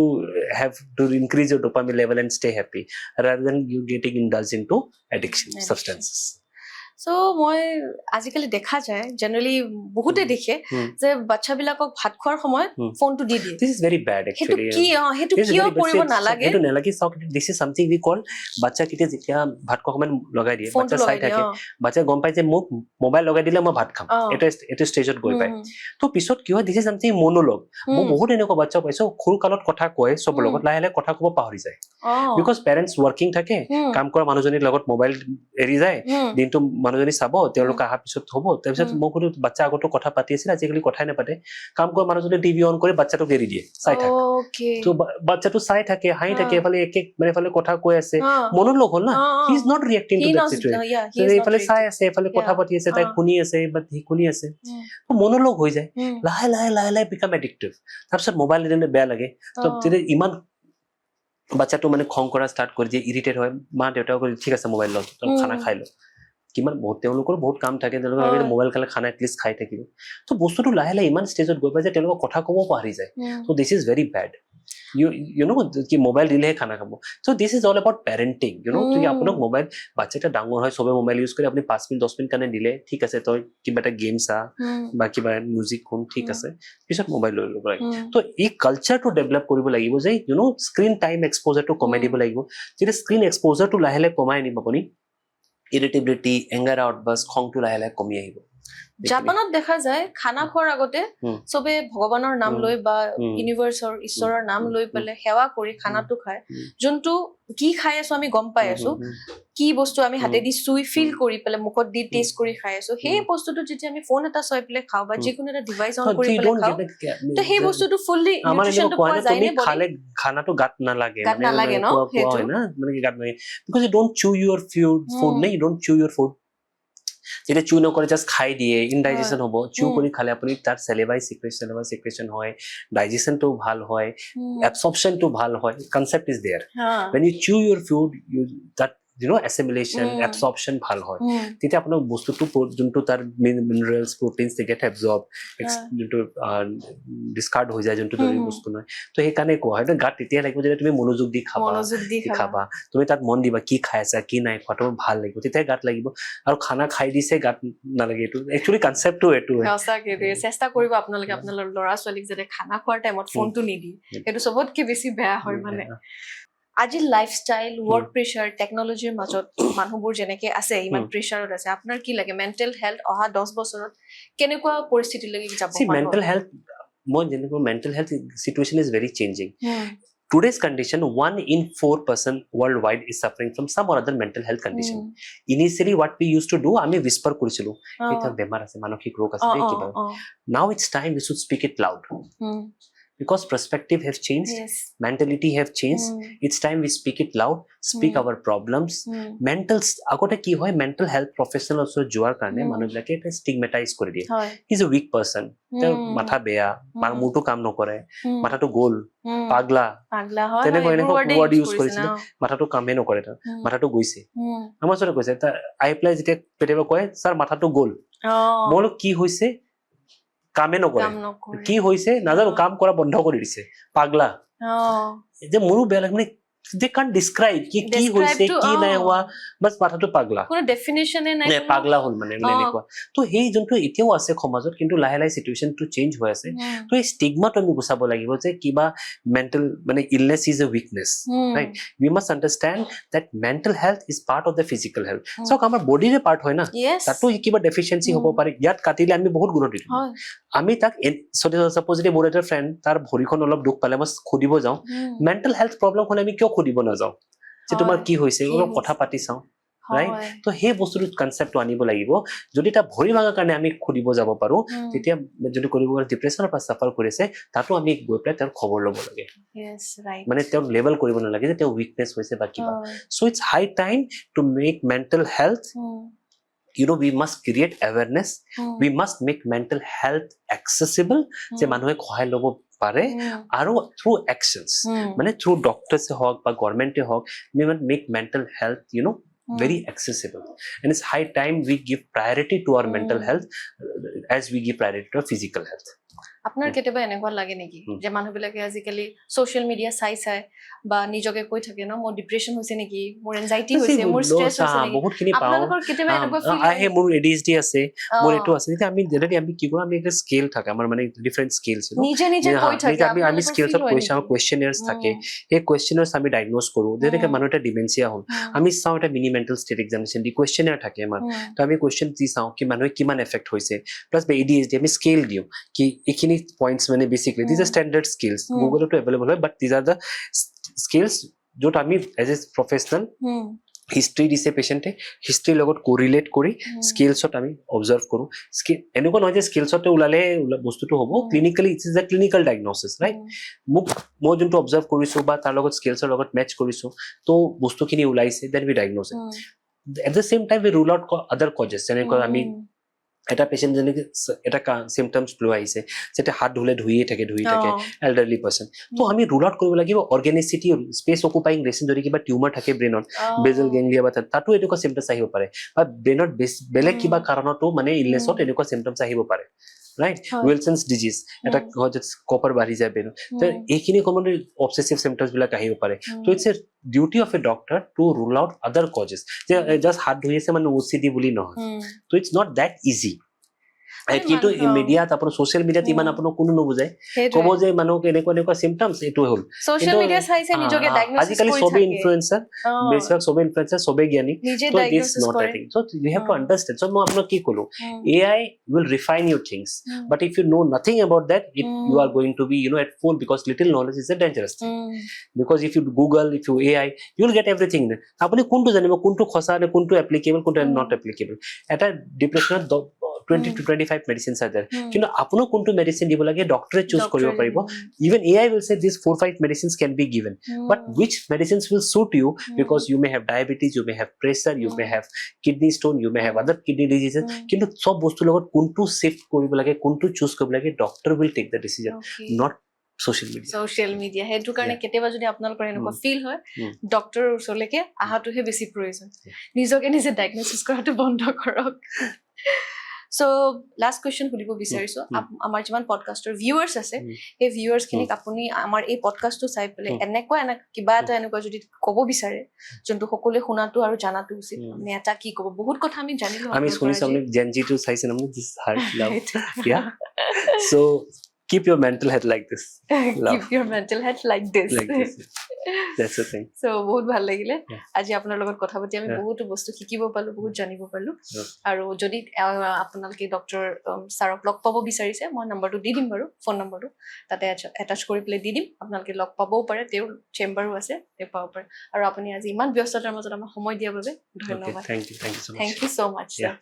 have to increase your dopamine level and stay happy rather than you getting indulged into addiction substances. So মই আজিকালি দেখা যায় জেনাৰেলি বহুতে দেখে যে বাচ্চাবিলাকক ভাত খোৱাৰ সময়ত ফোনটো দি দিয়ে this is very bad actually হেতু কিয় কৰিব নালাগে হেতু নালাগে so this is something we call বাচ্চা কিতে যেতিয়া ভাত খোৱাৰ সময়ত লগাই দিয়ে বাচ্চা চাই থাকে বাচ্চা গম পাই যে মোক মোবাইল লগাই দিলে মই ভাত খাম এটা ষ্টেজত গৈ পায় তো পিছত কি হয় this is something monologue মই বহুত এনেকুৱা বাচ্চা পাইছো সৰু কালত কথা কয় সব লগত লাহে কথা ক'ব পাহৰি যায় because parents working থাকে কাম কৰা মানুহজনীৰ লগত মোবাইল এৰি যায় দিনটো মানুহজনী চাব তেওঁলোক অহাৰ পিছত হ'ব তাৰপিছত মই কোনো বাচ্চা আগতো কথা পাতি আছিল আজিকালি কথাই নাপাতে কাম কৰা মানুহজনী টিভি অন কৰি বাচ্চাটোক এৰি দিয়ে চাই থাকে তো বাচ্চাটো চাই থাকে হাঁহি থাকে এফালে এফালে কথা কৈ আছে মনোলগ হ'ল না he is not reacting to that situation এফালে চাই আছে এফালে কথা পাতি আছে তাই শুনি আছে বা সি শুনি আছে মনোলগ হৈ যায় লাহে বিকাম এডিক্টিভ তাৰপিছত মোবাইল দিলে বেয়া লাগে তো তেতিয়া ইমান বাচ্চাটো মানে খং কৰা ষ্টাৰ্ট কৰি দিয়ে ইৰিটেট হয় মা দেউতাক ঠিক আছে মোবাইল লওঁ খানা খাই লওঁ কিমান বহুত তেওঁলোকৰ বহুত কাম থাকে তেওঁলোকে মোবাইল খালে খানা এটলিষ্ট খাই থাকিব তো বস্তুটো লাহে ইমান ষ্টেজত গৈ পায় যে তেওঁলোকক কথা ক'ব পাহৰি যায় তো this is very bed you know কি মোবাইল দিলেহে খানা খাব so this is all about parenting তুমি আপোনাক মোবাইল বাচ্চাটা ডাঙৰ হয় সবে মোবাইল ইউজ কৰি আপুনি 5 মিনিট 10 মিনিট কাৰণে দিলে ঠিক আছে তই কিবা এটা গেম চা বা কিবা মিউজিক শুন ঠিক আছে পিছত মোবাইল লৈ ল'ব লাগে তো এই কালচাৰটো ডেভেলপ কৰিব লাগিব যে স্ক্ৰীন টাইম এক্সপ'জাৰটো কমাই দিব লাগিব যেতিয়া স্ক্ৰীন এক্সপ'জাৰটো লাহে কমাই আনিব আপুনি ইৰিটেবিলিটি এংগাৰ আউটবাৰ্ষ্ট খংটো লাহে কমি আহিব জাপানত দেখা যায় খানা খোৱাৰ আগতে সবে ভগৱানৰ নাম লৈ বা ইউনিভাৰ্ছৰ ঈশ্বৰৰ নাম লৈ পেলাই সেৱা কৰি খানাটো খায় যোনটো কি খাই আছো আমি গম পাই আছো কি বস্তু আমি হাতেদি চুই ফিল কৰি পেলাই মুখত দি টেষ্ট কৰি খাই আছো সেই বস্তুটো যেতিয়া আমি ফোন এটা চাই পেলাই খাওঁ বা যিকোনো এটা ডিভাইচ অন কৰি পেলাই খাওঁ তো সেই বস্তুটো ফুললি নিউট্ৰিচনটো পোৱা যায় নে খালে খানাটো গাত নালাগে ন হয় না মানে গাত নালাগে because you don't chew your food না you don't chew your food যেটা চু নকৰে জাস্ট খাই দিয়ে ইনডাইজেশন হ'ব চু কৰি খালে আপুনি তাৰ সেলিভাই সিক্ৰেশন হয় ডাইজেশনটো ভাল হয় এবসৰ্পশনটো ভাল হয় concept is there when you chew your food that assimilation absorption ভাল হয় তেতিয়া আপোনাৰ বস্তুটো যোনটো তাৰ মিনাৰেলস প্ৰটিনস they get absorb যোনটো ডিসকাৰ্ড হৈ যায় যোনটো দৰি বস্তু নহয় তো সেই কাৰণে কোৱা হয় গাত তেতিয়া লাগিব যে তুমি মনোযোগ দি খাবা তুমি তাত মন দিবা কি খাই আছা কি নাই খোৱাটো ভাল লাগিব তেতিয়া গাত লাগিব আৰু খানা খাই দিছে গাত নালাগে এইটো একচুয়ালি কনসেপ্টটো এইটো সঁচাকে চেষ্টা কৰিব আপোনালোকে আপোনাৰ ল'ৰা ছোৱালীক যাতে খানা খোৱাৰ টাইমত ফোনটো নিদি সেইটো সবতকে বেছি বেয়া হয় মানে আজি লাইফষ্টাইল ওয়ার্ক প্রেসার টেকনোলজিৰ মাজত মানুহবোৰ যেনেকে আছে ইমান প্ৰেসাৰত আছে আপোনাৰ কি লাগে মেন্টাল হেলথ অহা 10 বছৰত কেনেকুৱা পৰিস্থিতি লাগি যাব মেন্টাল হেলথ মই যেনেকৈ mental health situation is very changing today's condition 1 in 4 person worldwide is suffering from some or other mental health condition initially what we used to do ami whisper korichilu eta bemar ase manoshik rog ase kiba now it's time we should speak it loud because perspective have changed, Yes. mentality have changed. It's time we speak it loud, speak our problems. Mental আগতে কি হয় mental health professionals যোৱাৰ কাৰণে মানুহবিলাকে এটা stigmatize কৰি দিয়ে. He's a weak person. তেওঁৰ মাথা বেয়া, মূৰটো কাম নকৰে, মাথাটো গোল, পাগলা, তেনেকুৱা word ইউজ কৰিছিলে, মাথাটো কামে নকৰে, মাথাটো গৈছে। আমাৰ ওচৰত কৈছে আহি পেলাই যেতিয়া কেতিয়াবা কয় ছাৰ মাথাটো গ'ল, মই কি হৈছে কামে নকৰে, কি হৈছে নাজানো, কাম কৰা বন্ধ কৰি দিছে, পাগলা। যে মোৰো বেয়া লাগে, মানে they can't describe কি হৈছে কি নাই হোৱা, বাস মাথাটো পাগলা, কোনো ডেফিনিশ্যনে নাই, পাগলা হ'ল মানে এনেকুৱা। তো সেই যোনটো এতিয়াও আছে সমাজত, কিন্তু লাহে লাহে চিটুৱেশ্যনটো চেঞ্জ হৈ আছে। তো এই ষ্টিগমাটো আমি গুচাব লাগিব যে কিবা মেণ্টেল মানে illness is a weakness, right? We must understand that mental health is part of the physical health. চাওক আমাৰ বডিৰে পাৰ্ট হয় না, তাতো কিবা ডেফিচিয়েঞ্চি হ'ব পাৰে, ইয়াত কাটিলে আমি বহুত গুৰুত্ব দিওঁ। আমি তাক চাপোজ যদি মোৰ এটা ফ্ৰেণ্ড তাৰ ভৰিখন অলপ দুখ পালে মই সুধিব যাওঁ, মেণ্টেল হেল্থ প্ৰব্লেম হ'লে আমি কিয় সুধিব নাযাওঁ যে তোমাৰ কি হৈছে, অলপ কথা পাতি চাওঁ, ৰাইট? তো সেই বস্তুটো কনচেপ্টটো আনিব লাগিব। যদি এটা ভৰি ভাঙাৰ কাৰণে আমি সুধিব যাব পাৰো, তেতিয়া যদি কৰিব ডিপ্ৰেছনৰ পৰা চাফাৰ কৰিছে, তাতো আমি গৈ পেলাই তেওঁৰ খবৰ ল'ব লাগে, মানে তেওঁ লেবেল কৰিব নালাগে যে তেওঁ উইকনেছ হৈছে বা কিবা। So' it's high time to make mental health, we must create awareness, we must make mental health accessible, যে মানুহে সহায় ল'ব পাৰে, আৰু থ্ৰু একশনস, মানে থ্ৰু ডক্টৰছে হওক বা গভৰ্ণমেণ্টে হওক, we must make mental health very accessible, and it's high time we give priority to our mental health as we give priority to our physical health. আপোনাৰ কেতিয়াবা এনেকুৱা লাগে নেকি যে মানুহবিলাকে আজিকালি ছ'চিয়েল মিডিয়া চাই বা নিজকে কৈ থাকে ন, মোৰ ডিপ্ৰেছন হৈছে নেকি, মোৰ এনজাইটি হৈছে, মোৰ ষ্ট্ৰেছ হৈছে নেকি? বহুতখিনি পাওঁ, আপোনালোকৰ কেতিয়াবা এনেকুৱা ফিল আহে মোৰ ADHD আছে, মোৰ এইটো আছে, তেতিয়া আমি কি কৰোঁ, আমি একটা স্কেল থাকে আমাৰ, মানে ডিফাৰেণ্ট স্কেলছ, নিজে কৈ থাকে, আমি স্কেলছত কুৱেশ্যনাৰ্ছ থাকে, সেই কুৱেশ্যনাৰ্ছ আমি ডায়াগন'জ কৰোঁ। যেনেকৈ মানুহ এটা ডিমেনচিয়া হ'ল, আমি চাওঁ এটা মিনি মেণ্টেল ষ্টেট এক্সামিনেশ্যন দি কুৱেশ্যনাৰ থাকে আমাৰ, তো আমি কুৱেশ্যন দি চাওঁ কি মানুহে কিমান এফেক্ট হৈছে, প্লাছ ADHD আমি স্কেল দিওঁ কি এইখিনি পইণ্টছ, মানে basically these are standard scales, গুগলতো এভেইলেবল হয়, but these are the scales য'ত আমি এজ এ প্ৰফেচনেল হিষ্ট্ৰী দিছে পেচেণ্টে, হিষ্ট্ৰীৰ লগত কৰিলেট কৰি স্কেলছত আমি অবজাৰ্ভ কৰোঁ। এনেকুৱা নহয় যে স্কেলছতে ওলালে বস্তুটো হ'ব, clinically it's is a clinical diagnosis, right? মই যোনটো অবজাৰ্ভ কৰিছোঁ বা তাৰ লগত স্কেলছৰ লগত মেচ কৰিছোঁ, তো বস্তুখিনি ওলাইছে, then we diagnose it. At the same time we rule out other causes, যেনেকৈ আমি এটা পেচেণ্ট যেনেকৈ এটা চিমটমছ লৈ আহিছে, যেতিয়া হাত ধুয়ে থাকে, এল্ডাৰলি পাৰ্চন, তো আমি ৰুল আউট কৰিব লাগিব অৰ্গেনিচিটি, স্পেচ অকুপাইং লেচন, যদি কিবা টিউমাৰ থাকে ব্ৰেইনত, বেজেল গেংলিয়া বা তাতো এনেকুৱা চিমটমছ আহিব পাৰে, বা ব্ৰেইনত বেলেগ কিবা কাৰণতো মানে ইলনেছত এনেকুৱা চিমটমছ আহিব পাৰে, ৰাইট? উইলছনছ ডিজিজ এটা কপাৰ বাঢ়ি যায় ব্ৰেইনত, তো এইখিনি সময়ত অবচেছিভ চিমটমছ বিলাক আহিব পাৰে। তো it's a duty of a doctor to rule out other causes, যে জাষ্ট হাত ধুই আছে মানে OCD বুলি নহয়। তো ইটছ নট দ্যাট ইজি। কিন্তু মিডিয়াত আপোনাৰ ছ'চিয়েল মিডিয়াত ইমান আপোনাক কোনো নুবুজায়, ক'ব যে মানুহক এনেকুৱা চিমটমছ এইটোৱে হ'ল। আজিকালি চবেই ইনফ্লুৱেঞ্চাৰ, বেছিভাগ চবেই ইনফ্লুৱেঞ্চাৰ, চবেই জ্ঞানী, so this not a thing. So you have to understand. So মই আপোনাক কি ক'লো, AI will refine your things, but if you know nothing about that, you are going to be at full, because little knowledge is a dangerous thing. Because if you Google, if you AI, you will get everything. আপুনি কোনটো জানিব, কোনটো সঁচা নে কোনটো applicable, কোনটো not applicable. এটা ডিপ্ৰেছনত 20 to 25 medicines are there, কিন্তু আপোনাক কোনটো মেডিচিন দিব লাগে ডক্টৰে চুজ কৰিব পাৰিব। Even AI will say these 4-5 medicines can be given, but which medicines will suit you, because you may have diabetes, you may have pressure, you may have kidney stone, you may have other kidney diseases, কিন্তু সব বস্তুৰ লগত কোনটো shift কৰিব লাগে, কোনটো choose কৰিব লাগে, doctor will take the decision, not social media. সেইটো কাৰণে কেতিয়াবা যদি আপোনালোকৰ এনেকুৱা ফিল হয়, ডক্টৰৰ ওচৰলৈকে অহাটোহে বেছি প্ৰয়োজন, নিজকে নিজে ডায়েগন'চিছ কৰাটো বন্ধ কৰক। So last question সুধিব বিচাৰিছো, আমাৰ যিমান পডকাষ্টৰ ভিউৱাৰ্ছ আছে, সেই ভিউৱাৰ্ছ খিনিক আপুনি আমাৰ এই পডকাষ্টটো চাই পেলাই এনেকুৱা কিবা এটা এনেকুৱা যদি ক'ব বিচাৰে, যোনটো সকলোৱে শুনাটো আৰু জানাটো উচিত, মানে এটা কি ক'ব? বহুত কথা আমি জানিলো, আমি শুনিছো, আপুনি জেনজিটো চাইছে না, দিস হাৰ্ট লাভ, ইয়া, so keep your mental health like this. Keep your mental health like this. That's the thing. So বহুত ভাল লাগিলে আজি আপোনাৰ লগত কথা পাতি, আমি বহুত বস্তু শিকিব পালো, বহুত জানিব পালো। আৰু যদি আপোনালোকে ডক্টৰ ছাৰক লগ পাব বিচাৰিছে, মই নম্বৰটো দি দিম বাৰু, ফোন নম্বৰটো তাতে এটাচ কৰি পেলাই দি দিম, আপোনালোকে লগ পাবও পাৰে, তেওঁৰ চেম্বাৰো আছে, তেওঁ পাব পাৰে। আৰু আপুনি আজি ইমান ব্যস্ততাৰ মাজত আমাক সময় দিয়াৰ বাবে ধন্যবাদ। Thank you so much. Thank you so much, sir.